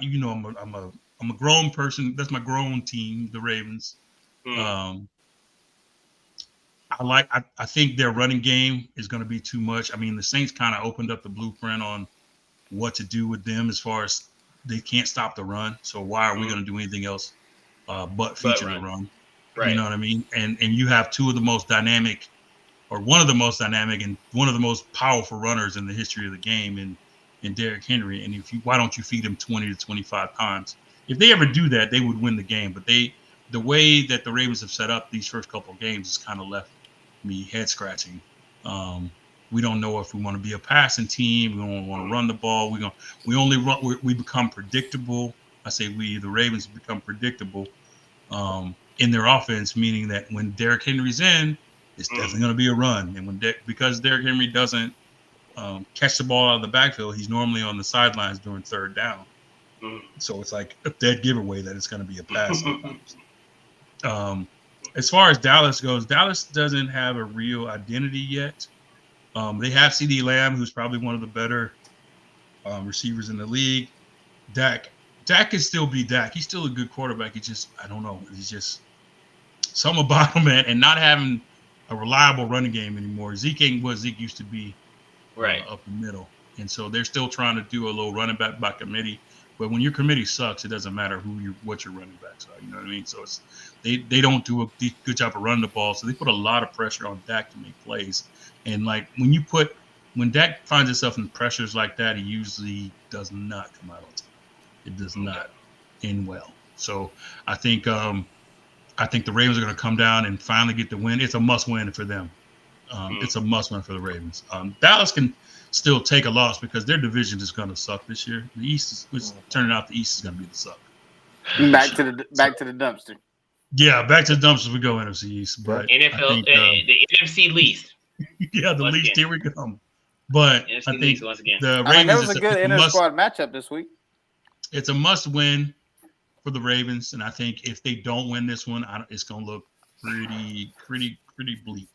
a grown person. That's my grown team, the Ravens. I think their running game is going to be too much. I mean, the Saints kind of opened up the blueprint on what to do with them as far as they can't stop the run. So why are we going to do anything else but feature the run? Right. You know what I mean? And you have two of the most dynamic, or one of the most dynamic and one of the most powerful runners in the history of the game in Derrick Henry. And why don't you feed him 20 to 25 times? If they ever do that, they would win the game. But the way that the Ravens have set up these first couple of games has kind of left me head scratching. We don't know if we want to be a passing team. We don't want to run the ball. We become predictable. I say the Ravens become predictable in their offense, meaning that when Derrick Henry's in, it's definitely going to be a run. And because Derrick Henry doesn't catch the ball out of the backfield, he's normally on the sidelines during third down. So it's like a dead giveaway that it's going to be a pass. As far as Dallas goes, Dallas doesn't have a real identity yet. They have CeeDee Lamb, who's probably one of the better receivers in the league. Dak can still be Dak. He's still a good quarterback. I don't know. He's just something about him, and not having a reliable running game anymore. Zeke ain't what Zeke used to be up the middle. And so they're still trying to do a little running back by committee. But when your committee sucks, it doesn't matter what your running backs are. You know what I mean? So they don't do a good job of running the ball. So they put a lot of pressure on Dak to make plays. And like when Dak finds himself in pressures like that, he usually does not come out on top. It does not end well. So I think the Ravens are going to come down and finally get the win. It's a must win for them. It's a must win for the Ravens. Dallas can still take a loss because their division is going to suck this year. The East is turning out. The East is going to be the suck. Back to the dumpster. Yeah, back to the dumpsters we go, NFC East. But NFL, the NFC least. Yeah, the least. Here we go. But NFC I think least once again. the Ravens. There was a good inter-squad matchup this week. It's a must-win for the Ravens, and I think if they don't win this one, it's going to look pretty bleak.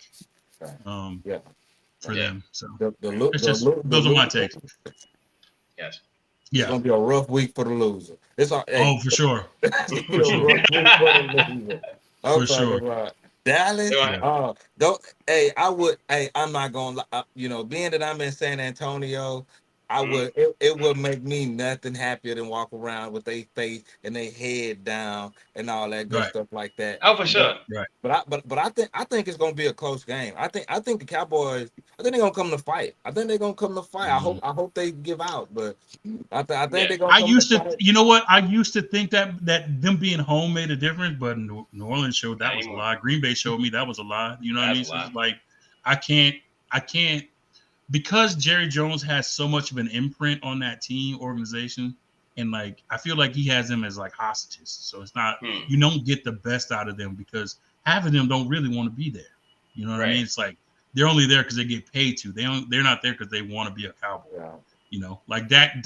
For them. So those are my takes. Yes. It's gonna be a rough week for the loser. For sure. For sure. Dallas. I'm not gonna. Being that I'm in San Antonio, it would make me nothing happier than walk around with their face and their head down and all that good stuff like that. Oh, for sure. But I think it's gonna be a close game. I think the Cowboys. I think they're gonna come to fight. I Mm-hmm. I hope they give out, but I think they're gonna. You know what? I used to think that them being home made a difference, but New Orleans showed that was a lie. Green Bay showed me that was a lie. You know what I mean? So it's like I can't. Because Jerry Jones has so much of an imprint on that team organization, and like I feel like he has them as like hostages. So it's not you don't get the best out of them because half of them don't really want to be there. You know what I mean? It's like they're only there because they get paid to. They're not there because they want to be a Cowboy. Yeah. You know, like Dak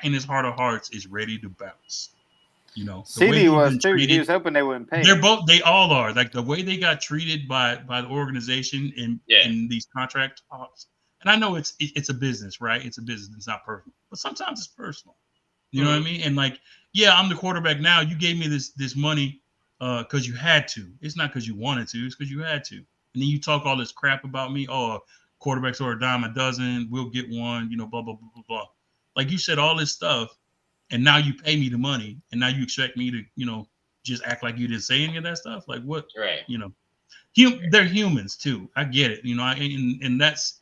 in his heart of hearts is ready to bounce. You know, CD was too. He was hoping they wouldn't pay. They all are. Like the way they got treated by the organization in these contract talks. And I know it's a business, right? It's a business. It's not personal, but sometimes it's personal. You know what I mean? And like, I'm the quarterback now. You gave me this money because you had to. It's not because you wanted to. It's because you had to. And then you talk all this crap about me. Oh, quarterbacks are a dime a dozen. We'll get one. You know, blah blah blah blah blah. Like you said all this stuff, and now you pay me the money, and now you expect me to just act like you didn't say any of that stuff. Like what? Right. They're humans too. I get it. And that's.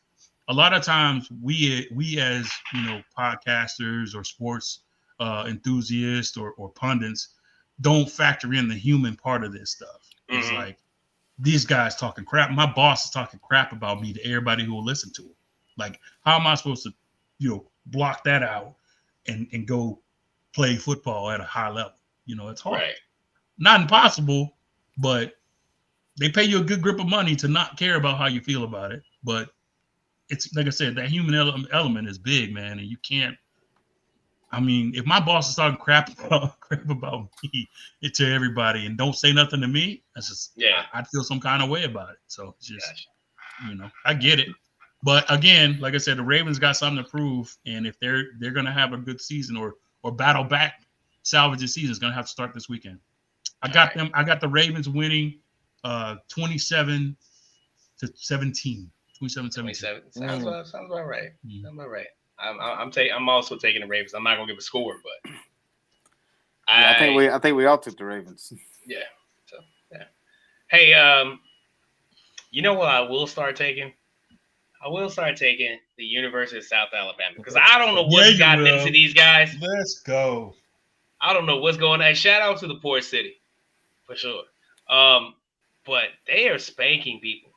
A lot of times we as podcasters or sports enthusiasts or pundits don't factor in the human part of this stuff. It's like these guys talking crap. My boss is talking crap about me to everybody who will listen to it. Like, how am I supposed to block that out and go play football at a high level? It's hard. Right. Not impossible, but they pay you a good grip of money to not care about how you feel about it. But it's like I said, that human element is big, man, and you can't. I mean, if my boss is talking crap about me to everybody and don't say nothing to me, that's just I'd feel some kind of way about it. So it's just I get it, but again, like I said, the Ravens got something to prove, and if they're gonna have a good season or battle back, salvage the season, is gonna have to start this weekend. I got the Ravens winning 27-17. 27. Sounds about right. Sounds about right. I'm also taking the Ravens. I'm not gonna give a score, but I think we all took the Ravens. Yeah. So Hey, you know what I will start taking? I will start taking the University of South Alabama because I don't know what's gotten into these guys. Let's go. I don't know what's going on. Shout out to the Port City for sure. But they are spanking people.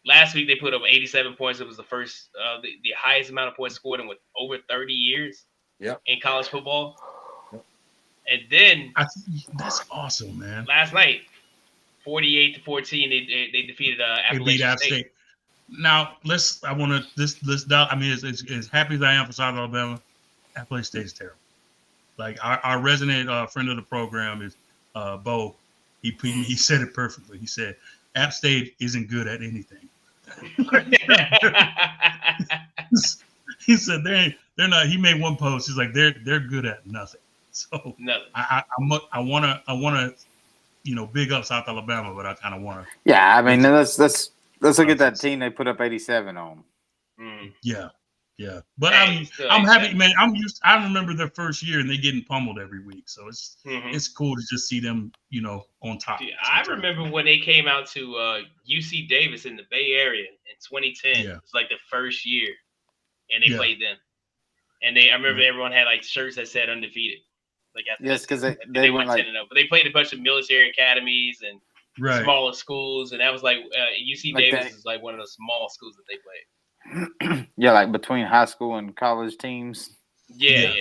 Last week they put up 87 points. It was the first, the highest amount of points scored in over 30 years in college football. And then that's awesome, man. Last night, 48-14, they defeated Appalachian State. Now as happy as I am for South Alabama, Appalachian State is terrible. Like our resident friend of the program is Bo. He said it perfectly. He said App State isn't good at anything. He said they're not. He made one post. He's like they're good at nothing. So I wanna big up South Alabama, but I kind of wanna. Yeah, I mean let's look at that team they put up 87 on. Yeah, but I'm happy, man. I remember their first year and they getting pummeled every week, so it's cool to just see them, on top. Yeah, I remember when they came out to UC Davis in the Bay Area in 2010. Yeah. It was like the first year, and they played them. And I remember everyone had like shirts that said undefeated. Like because they went 10-0, but they played a bunch of military academies and smaller schools, and that was like UC Davis is like one of the small schools that they played. Yeah, like between high school and college teams. Yeah.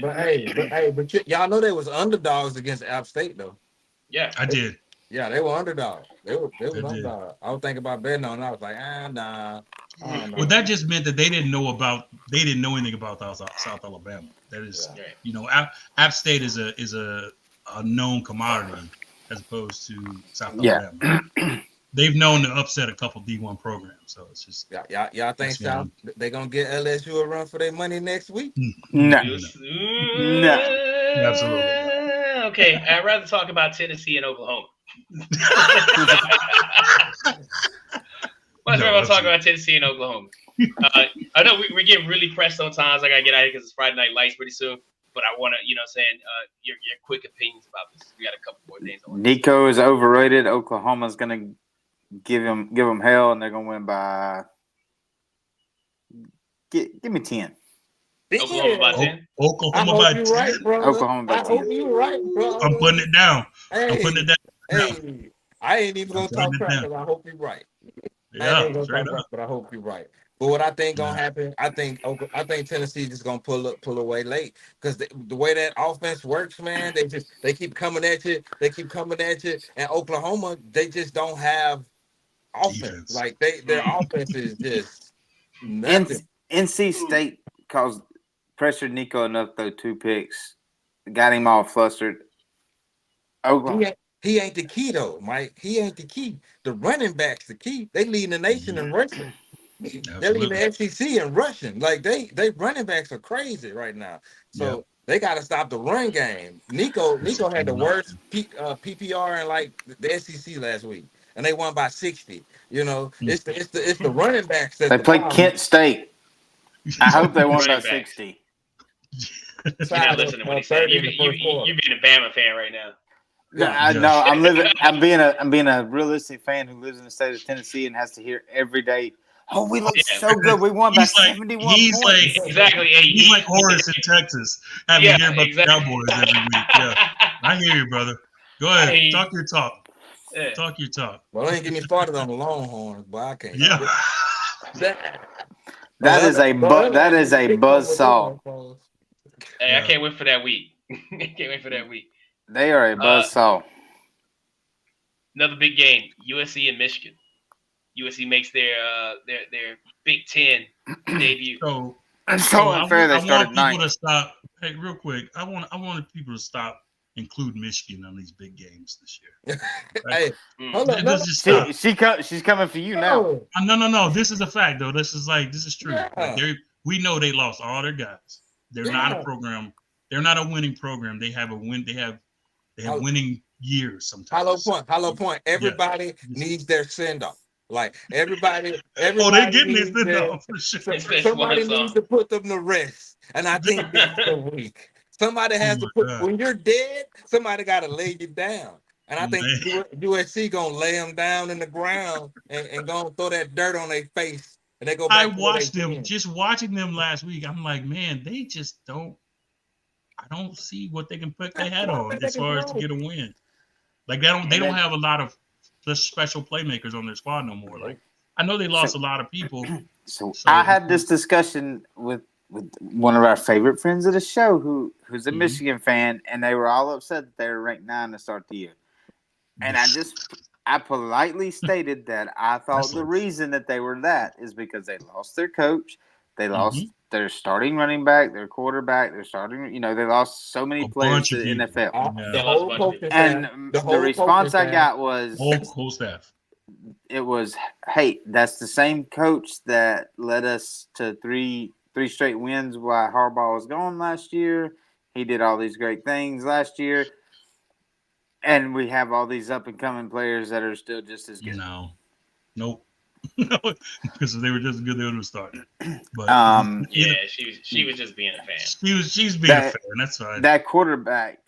But y'all know they was underdogs against App State though. Yeah, I did. Yeah, they were underdogs. They was I did. underdogs. I was thinking about betting on it. I was like, nah. Well, that just meant that they didn't know anything about South Alabama. That is, App State is a known commodity as opposed to South Alabama. They've known to upset a couple D1 programs, so it's just y'all think South they gonna get LSU a run for their money next week? No. Absolutely not. Okay, I'd rather talk about Tennessee and Oklahoma. Much rather talk about Tennessee and Oklahoma. I know we're getting really pressed on times. I gotta get out of here because it's Friday Night Lights pretty soon. But I want to, your quick opinions about this. We got a couple more things. Nico is overrated. Oklahoma's gonna give him hell, and they're gonna win by. Give me 10. Oklahoma by 10. Oklahoma by 10. Right, Oklahoma by 10. I hope you're right, bro. I'm putting it down. Hey, I ain't even gonna talk crap, but I hope you're right. Yeah, straight up. But I hope you're right. But what I think gonna happen, I think Tennessee just gonna pull away late because the way that offense works, man, they keep coming at you, and Oklahoma they just don't have offense. Defense. Like their offense is just nothing. NC State pressured Nico enough though 2 picks, got him all flustered. Oklahoma. He ain't the key though, Mike. He ain't the key. The running back's the key. They lead the nation in rushing. They lead the SEC in rushing. Like they running backs are crazy right now. So they got to stop the run game. Nico had the worst PPR in like the SEC last week, and they won by 60. It's the running backs that they played Kent State. I hope they won by 60. You're not listening when he said you being a Bama fan right now. No, I'm being a realistic fan who lives in the state of Tennessee and has to hear every day. Oh, we look so good. We won by 71 points. Exactly. He's like Horace in Texas, having to hear about the Cowboys every week. Yeah, I hear you, brother. Go ahead, talk your talk. Yeah. Talk your talk. Well, don't get me started on the Longhorns, but I can't. Yeah. That is a buzzsaw. Hey, I can't wait for that week. They are a buzzsaw. Another big game: USC and Michigan. USC makes their Big Ten debut. So unfair. They started 9. To stop. Hey, real quick, I wanted people to stop including Michigan on these big games this year. Right? Hey, hold on. She's coming for you now. No. This is a fact, though. This is true. Yeah. Like we know they lost all their guys. They're not a program. They're not a winning program. They have winning years sometimes. Hollow point. Everybody needs their send off. Like everybody they're getting this send off for sure. Somebody needs to put them to rest, and I think that's the week. Somebody has to put. When you're dead, somebody got to lay you down, and I think USC gonna lay them down in the ground and gonna throw that dirt on their face, and they go back. I watched them. Just watching them last week, I'm like, man, they just don't. I don't see what they can put their head on as far as to get a win. Like they don't have a lot of special playmakers on their squad no more. Like I know they lost a lot of people. So I had this discussion with one of our favorite friends of the show who's a Michigan fan, and they were all upset that they were ranked 9 to start the year. And I politely stated that I thought the reason that they were that is because they lost their coach, they lost their starting running back, their quarterback, their starting, they lost so many players to the NFL. The response I got was whole staff. It was, hey, that's the same coach that led us to three straight wins while Harbaugh was gone last year. He did all these great things last year. And we have all these up-and-coming players that are still just as good. Nope. Because they were just as good, they would have started. But she was just being a fan. She's being a fan. That's fine. That quarterback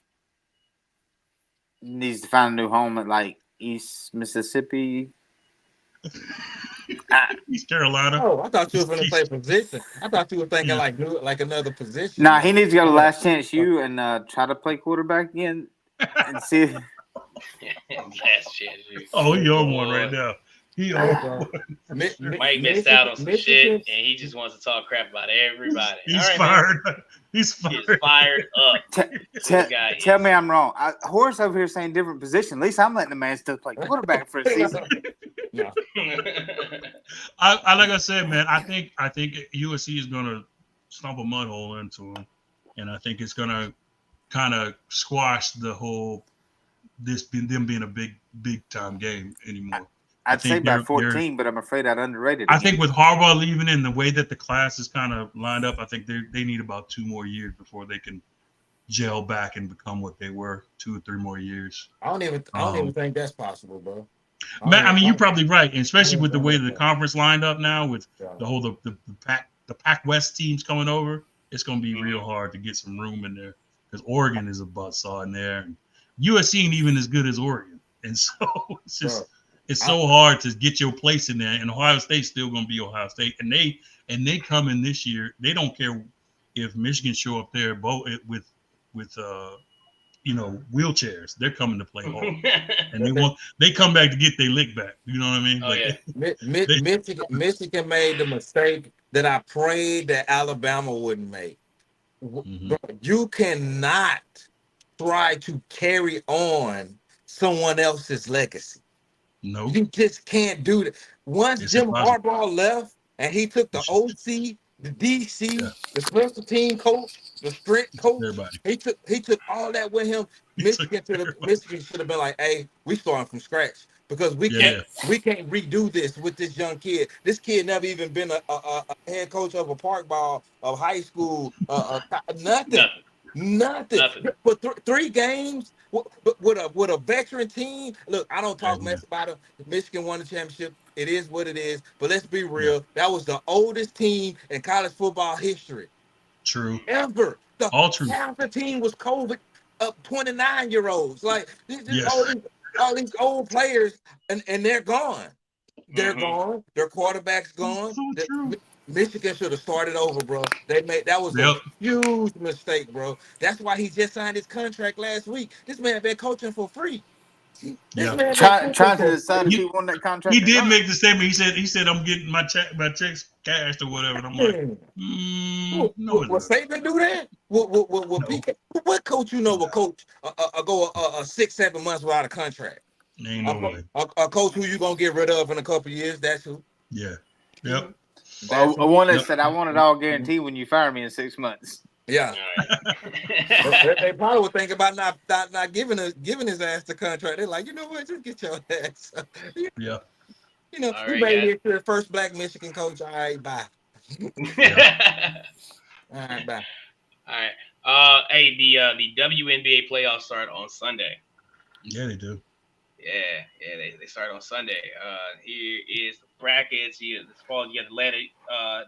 needs to find a new home at like East Mississippi. East Carolina. Oh, I thought you were going to play position. I thought you were thinking like another position. Nah, he needs to go to Last Chance U and try to play quarterback again and see. Last Chance U. Oh, you're on one right now. He Mike missed out on some shit, and he just wants to talk crap about everybody. He's All right, fired. man. He's He is fired. fired up. Tell me I'm wrong. Horace over here saying different position. At least I'm letting the man still play quarterback for a season. Yeah. I like I said, man. I think USC is gonna stomp a mud hole into him, and I think it's gonna kind of squash the whole them being a big time game anymore. I'd say by 14, but I'm afraid I'd underrated. I think with Harbaugh leaving and the way that the class is kind of lined up, I think they need about 2 more years before they can gel back and become what they were. 2 or 3 more years. I don't even think that's possible, bro. I mean, you're probably right, and especially with the way the conference lined up now, with the whole the Pac West teams coming over, it's going to be real hard to get some room in there because Oregon is a buzzsaw in there, and USC ain't even as good as Oregon, and so it's just it's so hard to get your place in there. And Ohio State's still going to be Ohio State, and they come in this year. They don't care if Michigan show up there with wheelchairs. They're coming to play hard, and they come back to get their lick back. You know what I mean? Michigan made the mistake that I prayed that Alabama wouldn't make. Bro, you cannot try to carry on someone else's legacy. No, you just can't do that. Once Jim Harbaugh left and he took the OC, the DC, the special team coach, the strength coach, he took all that with him. Michigan should have been like, hey, we starting from scratch because we can't redo this with this young kid. This kid never even been a head coach of a park ball of high school, nothing. For 3 games with a veteran team. Look, I don't talk mess about it. Michigan won the championship. It is what it is. But let's be real. That was the oldest team in college football history. True. Ever. All true. Half the team was COVID up 29-year-olds. Like all these old players, and they're gone. They're gone. Their quarterback's gone. So true. Michigan should have started over, bro. That was a huge mistake, bro. That's why he just signed his contract last week. This man been coaching for free. Trying to decide if he won that contract. He did make the statement. He said I'm getting my checks cashed or whatever. And I'm like, no. Will Saban do that? Will PK? What coach will coach go 6-7 months without a contract? Ain't no way. A coach who you gonna get rid of in a couple of years? That's who. Yeah. Yep. I that said I want it all guaranteed when you fire me in 6 months. Yeah. They probably would think about not giving his ass the contract. They're like, you know what, just get your ass. Yeah. You know, he made it to the first Black Michigan coach. All right, bye. All right, bye. All right. Hey, the WNBA playoffs start on Sunday. Yeah, they do. Yeah, they start on Sunday. Here is the brackets. This fall, you got the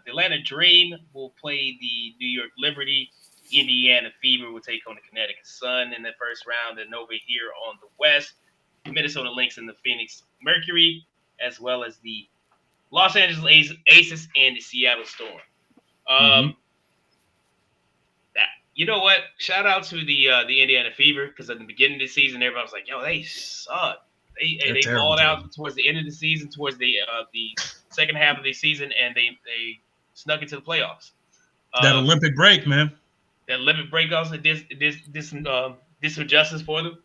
Atlanta Dream will play the New York Liberty. Indiana Fever will take on the Connecticut Sun in the first round. And over here on the West, the Minnesota Lynx and the Phoenix Mercury, as well as the Los Angeles Aces and the Seattle Storm. You know what? Shout out to the Indiana Fever, because at the beginning of the season, everybody was like, "Yo, they suck." They balled out towards the end of the season, towards the second half of the season, and they snuck into the playoffs. That Olympic break, man. That Olympic break also did some justice for them.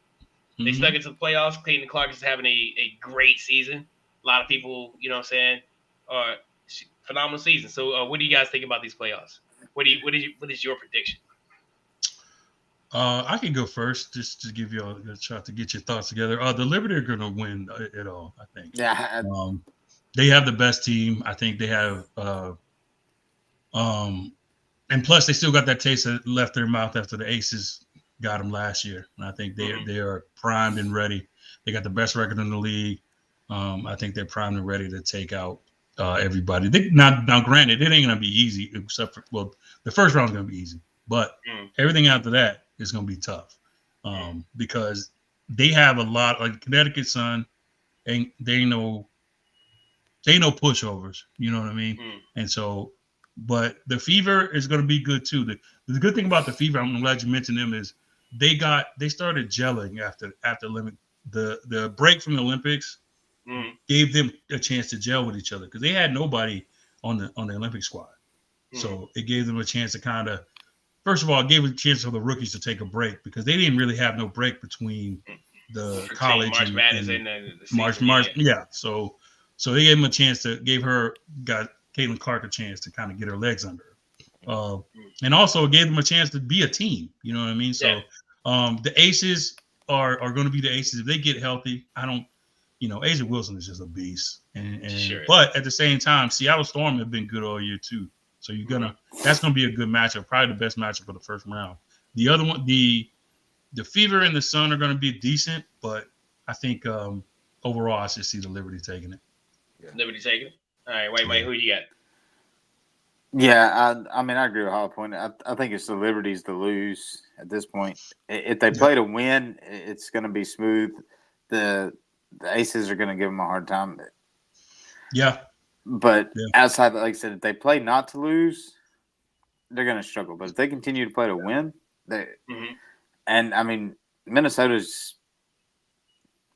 They snuck into the playoffs. Clayton Clark is having a great season. A lot of people, you know what I'm saying, phenomenal season. So, what do you guys think about these playoffs? What is your prediction? I can go first just to give you a shot to get your thoughts together. The Liberty are going to win it all, I think. Yeah. They have the best team. I think they have and plus they still got that taste that left their mouth after the Aces got them last year. And I think they are primed and ready. They got the best record in the league. I think they're primed and ready to take out everybody. Now, granted, it ain't going to be easy, except for, the first round is going to be easy. But everything after that is going to be tough because they have a lot, like Connecticut Sun, and they know pushovers. You know what I mean? And so, but the Fever is going to be good too. The good thing about the Fever, I'm glad you mentioned them, is they started gelling after the break from the Olympics. gave them a chance to gel with each other because they had nobody on the Olympic squad. So it gave them a chance to kind of, first of all, it gave a chance for the rookies to take a break because they didn't really have no break between the college March and Madness and the March. Yeah. So they gave him a chance got Caitlin Clark a chance to kind of get her legs under her. And also it gave them a chance to be a team. You know what I mean? So the Aces are going to be the Aces. If they get healthy, Asia Wilson is just a beast. But at the same time, Seattle Storm have been good all year too. So that's gonna be a good matchup, probably the best matchup for the first round. The other one, the Fever and the Sun are gonna be decent, but I think overall I should see the Liberty taking it. Yeah. Liberty taking it. All right, White Mike, who you got? Yeah, I mean, I agree with Hollow Point. I think it's the Liberties to lose at this point. If they play to win, it's going to be smooth. The Aces are going to give them a hard time. Yeah. But outside, like I said, if they play not to lose, they're going to struggle. But if they continue to play to win, and I mean, Minnesota's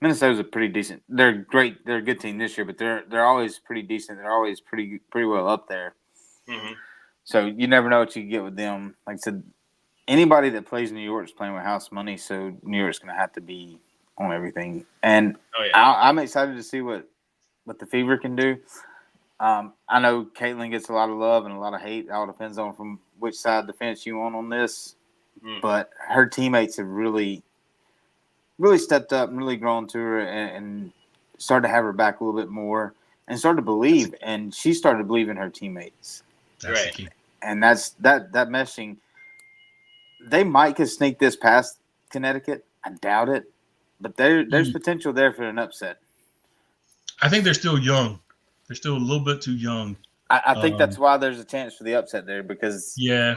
a pretty decent. They're great. They're a good team this year, but they're always pretty decent. They're always pretty well up there. So you never know what you get with them. Like I said, anybody that plays New York is playing with house money, so New York's going to have to be on everything. And I'm excited to see what the Fever can do. I know Caitlin gets a lot of love and a lot of hate. It all depends on from which side of the fence you on this. But her teammates have really stepped up and really grown to her and started to have her back a little bit more and started to believe. And she started to believe in her teammates. That's the key. And that's that meshing. They might could sneak this past Connecticut. I doubt it. But there's potential there for an upset. I think they're still young. They're still a little bit too young. I think that's why there's a chance for the upset there because they're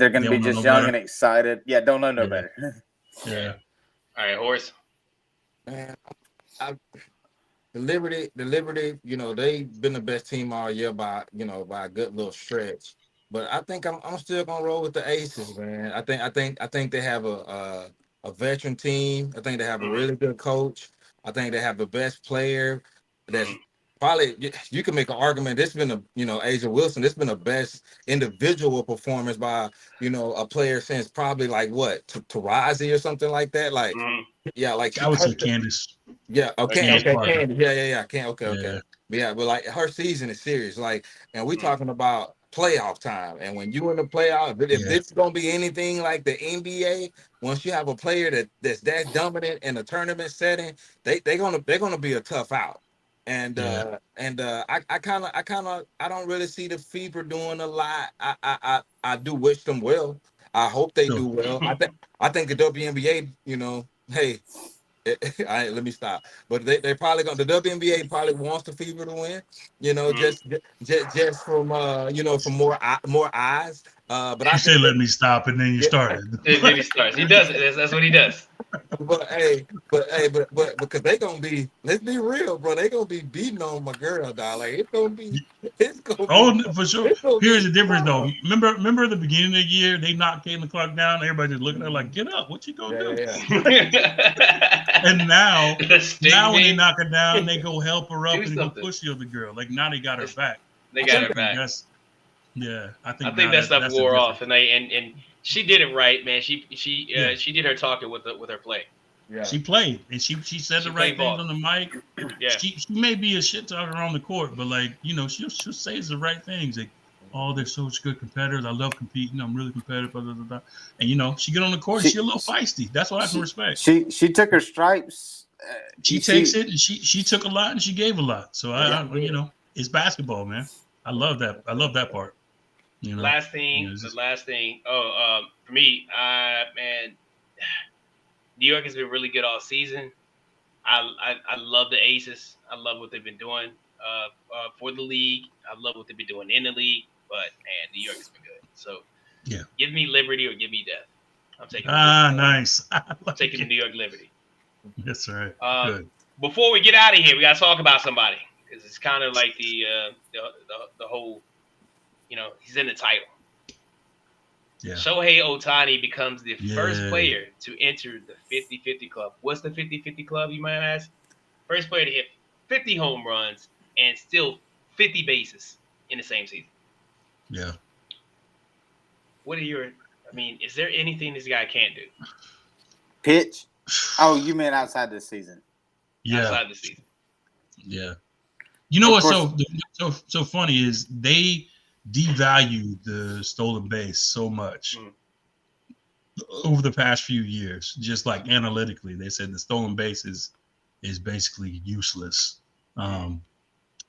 going to be just young and excited. Yeah, don't know no better. Yeah. All right, Horace. Man, the Liberty, they've been the best team all year by a good little stretch. But I think I'm still gonna roll with the Aces, man. I think they have a veteran team. I think they have a really good coach. I think they have the best player. That's probably, you can make an argument. This has been Asia Wilson. This has been the best individual performance by a player since probably like what Tarazi or something like that. Like like I would say Candace. Yeah, okay. Candace. Yeah. Okay. But like her season is serious. Like, and we talking about playoff time. And when you in the playoff, if it's gonna be anything like the NBA, once you have a player that's that dominant in a tournament setting, they're gonna be a tough out. And I don't really see the Fever doing a lot. I do wish them well. I hope they do well. I think the WNBA, hey. Let me stop. But they probably the WNBA probably wants the Fever to win. Just from from more eyes. But I said let me stop, and then you started. Then he starts. He does it. That's what he does. But because they gonna be, let's be real, bro. They gonna be beating on my girl, dog. Like it's gonna be. For sure. Here's the difference, though. Remember at the beginning of the year, they knocked Caitlin Clark down. Everybody just looking at her like, "Get up! What you gonna do?" Yeah. And now when they knock her down, they go help her up and go push the other girl. Like now they got her back. They got her back. I think that stuff wore off, and she did it right, man. She did her talking with her play. Yeah. She played, and she said the right things on the mic. Yeah. She may be a shit talker on the court, but she'll say the right things. Like, oh, they're such good competitors. I love competing. I'm really competitive. Blah, blah, blah, blah. And she get on the court. She's a little feisty. That's what I can respect. She took her stripes. She takes it, and she took a lot, and she gave a lot. So it's basketball, man. I love that. I love that part. Last thing. Oh, for me, man, New York has been really good all season. I love the Aces. I love what they've been doing for the league. I love what they've been doing in the league. But man, New York has been good. So give me Liberty or give me death. I'm taking. Nice. I'm taking the New York Liberty. That's right. Good. Before we get out of here, we gotta talk about somebody because it's kind of like the whole. He's in the title. Yeah. Shohei Ohtani becomes the first player to enter the 50-50 club. What's the 50-50 club, you might ask? First player to hit 50 home runs and still 50 bases in the same season. Yeah. What are your? I mean, is there anything this guy can't do? Pitch? Oh, you mean outside the season? Yeah. Outside the season. Yeah. You know what's so funny is they devalued the stolen base so much over the past few years. Just like analytically, they said the stolen base is basically useless. And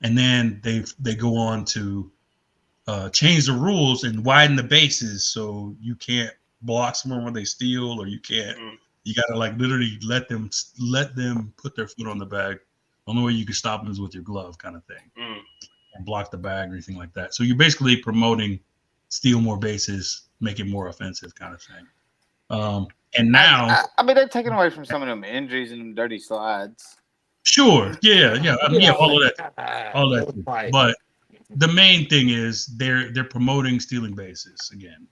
then they go on to change the rules and widen the bases so you can't block someone when they steal, or you can't. You gotta like literally let them put their foot on the bag. The only way you can stop them is with your glove, kind of thing, and block the bag or anything like that. So you're basically promoting steal more bases, make it more offensive, kind of thing. And now, I mean, they're taking away from some of them injuries and them dirty slides. Sure, all of that. But the main thing is they're promoting stealing bases again,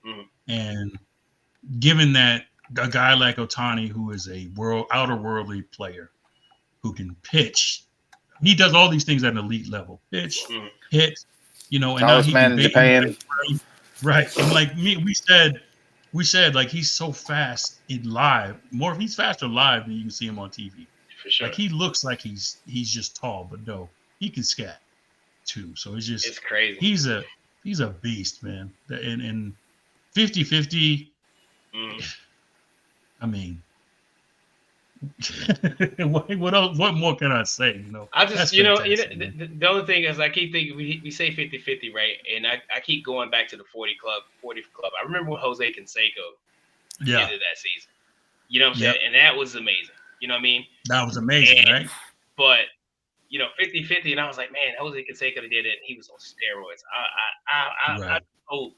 and given that a guy like Ohtani, who is a outer worldly player, who can pitch, he does all these things at an elite level. Pitch, hit, and now he can Japan. Right. And like we said like he's so fast in live. He's faster live than you can see him on TV. For sure. Like he looks like he's just tall, but no, he can scat too. So it's crazy. He's a beast, man. And 50-50. I mean, what more can I say? I just the only thing is I keep thinking we say 50-50, right? And I keep going back to the 40 club. I remember when Jose Canseco ended that season. You know what I'm saying? And that was amazing. You know what I mean? That was amazing, right? But 50-50, and I was like, man, Jose Canseco did it. He was on steroids. I hope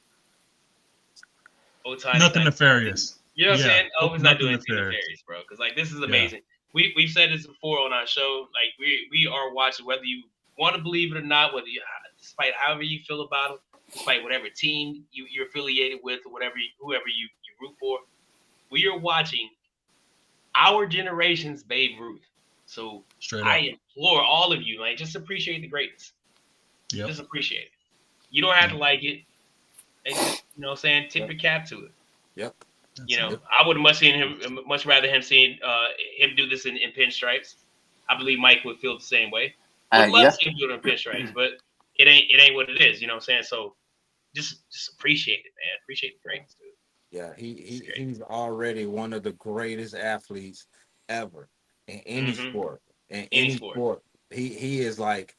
Ohtani nothing nefarious. You know what I'm saying? I hope he's not doing anything nefarious, bro. Because like this is amazing. Yeah. We've said this before on our show. Like we are watching, whether you want to believe it or not, whether you, despite however you feel about it, despite whatever team you're affiliated with or whoever you root for, we are watching our generation's Babe Ruth. So I implore all of you, like, just appreciate the greatness. Yep. Just appreciate it. You don't have to like it. And just, what I'm saying, tip your cap to it. Yep. I would much rather him seeing him do this in pinstripes. I believe Mike would feel the same way. I'd love to see him do it in pinstripes, but it ain't what it is. You know what I'm saying? So just appreciate it, man. Appreciate the greatness, dude. Yeah, he's already one of the greatest athletes ever in any sport. In any sport. He is like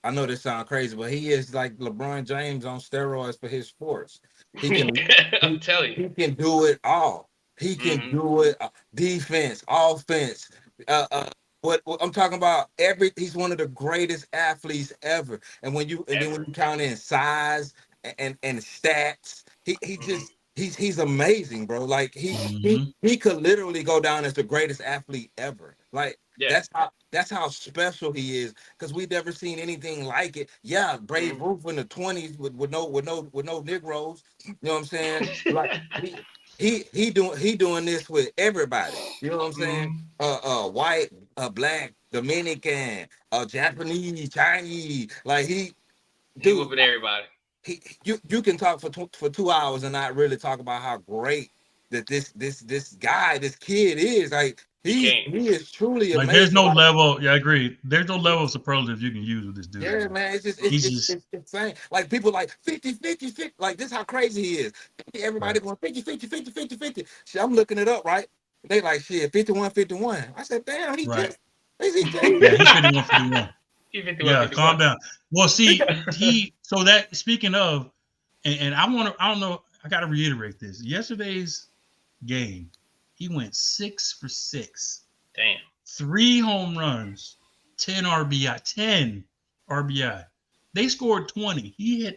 I know this sounds crazy, but he is like LeBron James on steroids for his sports. He can I'm telling you. He can do it all. He can do it defense, offense. What I'm talking about, he's one of the greatest athletes ever. And when you count in size and stats, he's amazing, bro. Like he could literally go down as the greatest athlete ever. Like that's how special he is, because we've never seen anything like it. Yeah, Babe Ruth in the 20s with no Negroes. You know what I'm saying? Like he doing this with everybody. You know what I'm saying? White, black, Dominican, Japanese, Chinese. Like he whooping everybody. You can talk for 2 hours and not really talk about how great that this kid is. Like he is truly amazing. Like there's no level. Yeah, I agree. There's no level of superlative you can use with this dude. Yeah, man. It's insane. Like people like 50. Like this how crazy he is. Everybody going 50. Shit, I'm looking it up, right? They like shit 51. I said, damn, he's 51. Yeah, calm down. Well, see, so that speaking of, and I don't know, I got to reiterate this. Yesterday's game, he went 6 for 6. Damn. 3 home runs, 10 RBI. They scored 20. He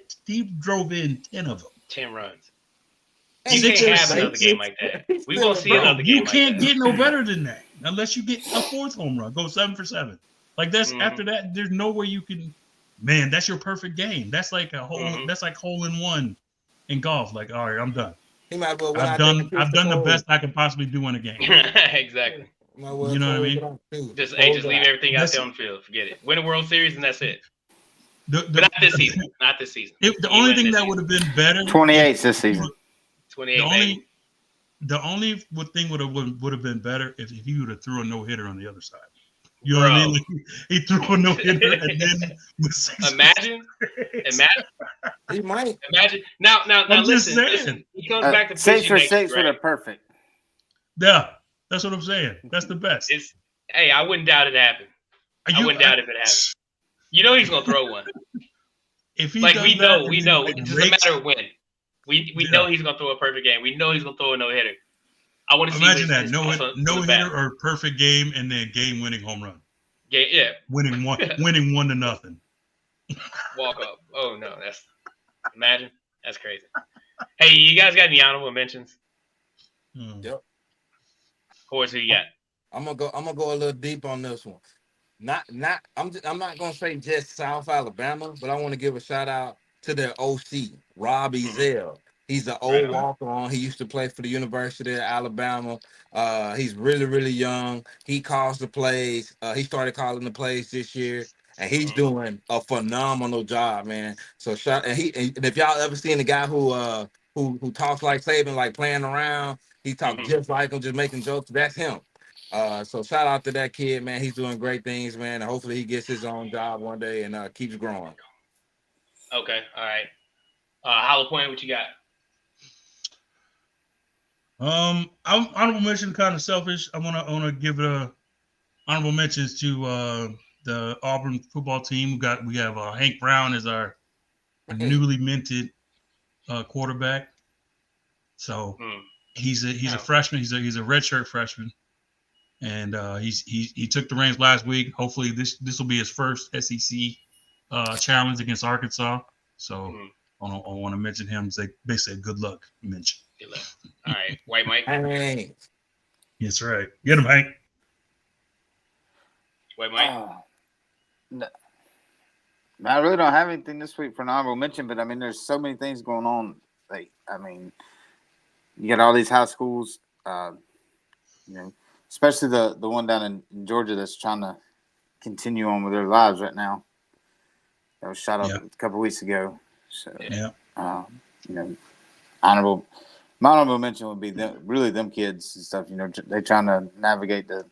drove in 10 of them. 10 runs. You can't have another game like that. We won't see another game. You can't get no better than that unless you get a 4th home run. Go 7 for 7. Like that's after that, there's no way you can. Man, that's your perfect game. That's like a hole. That's like hole in one in golf. Like, all right, I'm done. I've done the best I can possibly do in a game. Exactly. Might well You know what I close mean? it out, too. Just Close just it leave out. everything out there on the field. Forget it. Win a World Series and that's it. But not this season. Not this season. The only thing that would have been better 28 this season. 28, baby. The only thing would have been better if he would have threw a no hitter on the other side. You know Bro. what I mean? Like, he threw a no hitter and then with 6 Imagine. He might. Imagine. Now listen. He comes back to 6 pitch for you next 6 year, would right? have perfect. Yeah, that's what I'm saying. That's the best. Hey, I wouldn't doubt it happened. I wouldn't doubt if it happened. You know he's gonna throw one. If he like does we that, know. It's just a matter of when. We know he's gonna throw a perfect game. We know he's gonna throw a no hitter. I want to see. Imagine that no hitter or perfect game and then game winning home run. Yeah. Winning 1-0. Walk up. Oh no, imagine. That's crazy. Hey, you guys got any honorable mentions? Yep. Who you got? I'm gonna go a little deep on this one. I'm not gonna say just South Alabama, but I want to give a shout out to their OC, Rob Ezell. He's an old walk-on. He used to play for the University of Alabama. He's really, really young. He calls the plays. He started calling the plays this year, and he's doing a phenomenal job, man. So and if y'all ever seen the guy who talks like Saban, like playing around, he talks just like him, just making jokes. That's him. So shout out to that kid, man. He's doing great things, man. And hopefully he gets his own job one day and keeps growing. Okay, all right. Hollow Point, what you got? Honorable mention, kind of selfish. I wanna give it a honorable mentions to the Auburn football team. We have Hank Brown as our newly minted quarterback. So he's a freshman. He's a redshirt freshman, and he took the reins last week. Hopefully this will be his first SEC challenge against Arkansas. So I want to mention him as basically a good luck mention. Good luck. All right, White Mike. Hey. That's right. Get him, Hank. White Mike. No. I really don't have anything this week for an honorable mention, but I mean, there's so many things going on. Like, I mean, you got all these high schools, especially the one down in Georgia that's trying to continue on with their lives right now. That was shot up a couple of weeks ago. So, my honorable mention would be them kids and stuff. They trying to navigate the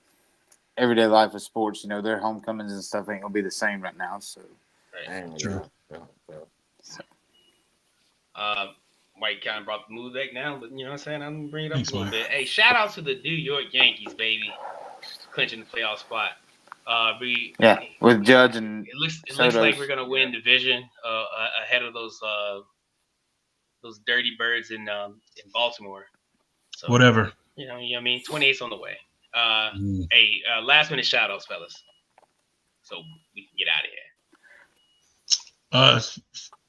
everyday life of sports. Their homecomings and stuff ain't gonna be the same right now. So, True. Mike kind of brought the mood back now, but you know what I'm saying? I'm gonna bring it up a little bit. Hey, shout out to the New York Yankees, baby, clinching the playoff spot. With Judge and it looks like we're gonna win division ahead of those dirty birds in Baltimore. So, whatever. You know what I mean? 28's on the way. Hey, last minute shout outs, fellas, so we can get out of here.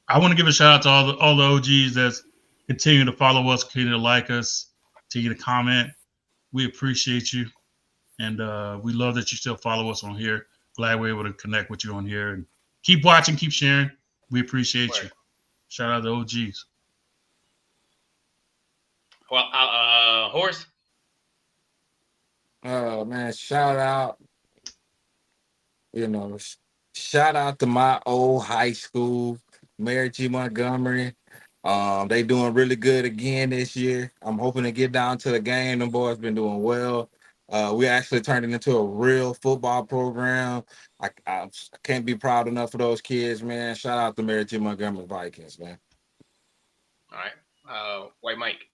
I want to give a shout out to all the OGs that's continue to follow us, continue to like us, continue to comment. We appreciate you, and we love that you still follow us on here. Glad we're able to connect with you on here, and keep watching, keep sharing. We appreciate you. Shout out to OGs. Well, Horace. Oh man, shout out. Shout out to my old high school, Mary G. Montgomery. They doing really good again this year. I'm hoping to get down to the game. Them boys been doing well. We actually turned it into a real football program. I can't be proud enough of those kids, man. Shout out to Mary G. Montgomery Vikings, man. All right, White Mike.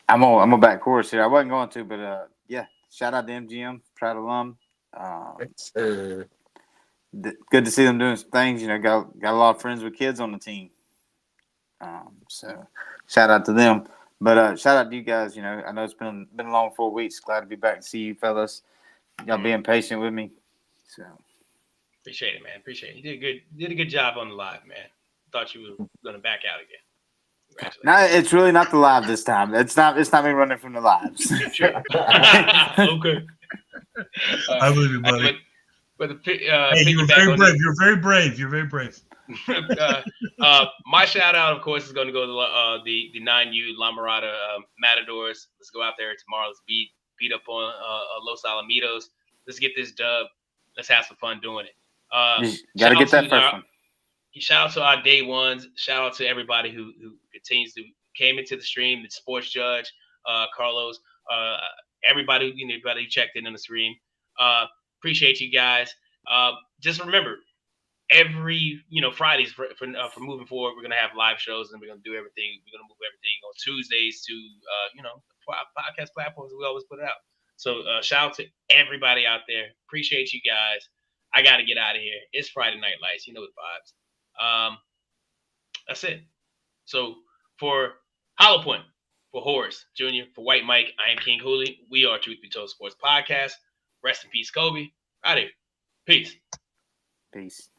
I'm a back chorus here. I wasn't going to, but shout out to MGM, proud alum. Good to see them doing some things. Got a lot of friends with kids on the team. So shout out to them. But shout out to you guys. I know it's been a long 4 weeks. Glad to be back and see you fellas. Y'all being patient with me. So appreciate it, man. Appreciate it. You did a good job on the live, man. Thought you were gonna back out again. No, it's really not the live this time. It's not me running from the lives. Sure. Okay. I believe you, buddy. But you were very brave. You're very brave. You're very brave. My shout out, of course, is going to go to the 9U La Mirada Matadors. Let's go out there tomorrow. Let's beat beat up on Los Alamitos. Let's get this dub. Let's have some fun doing it. Gotta get that first one. Shout out to our day ones. Shout out to everybody who continues to came into the stream. The sports judge, Carlos, everybody who checked in on the stream. Appreciate you guys. Just remember, every Fridays for moving forward, we're gonna have live shows and we're gonna do everything. We're gonna move everything on Tuesdays to podcast platforms. We always put it out. So shout out to everybody out there. Appreciate you guys. I got to get out of here. It's Friday Night Lights. You know the vibes. That's it. So for Hollow Point, for Horace Jr., for White Mike, I am King Hooley. We are Truth Be Told Sports Podcast. Rest in peace, Kobe. Out of here. Peace. Peace.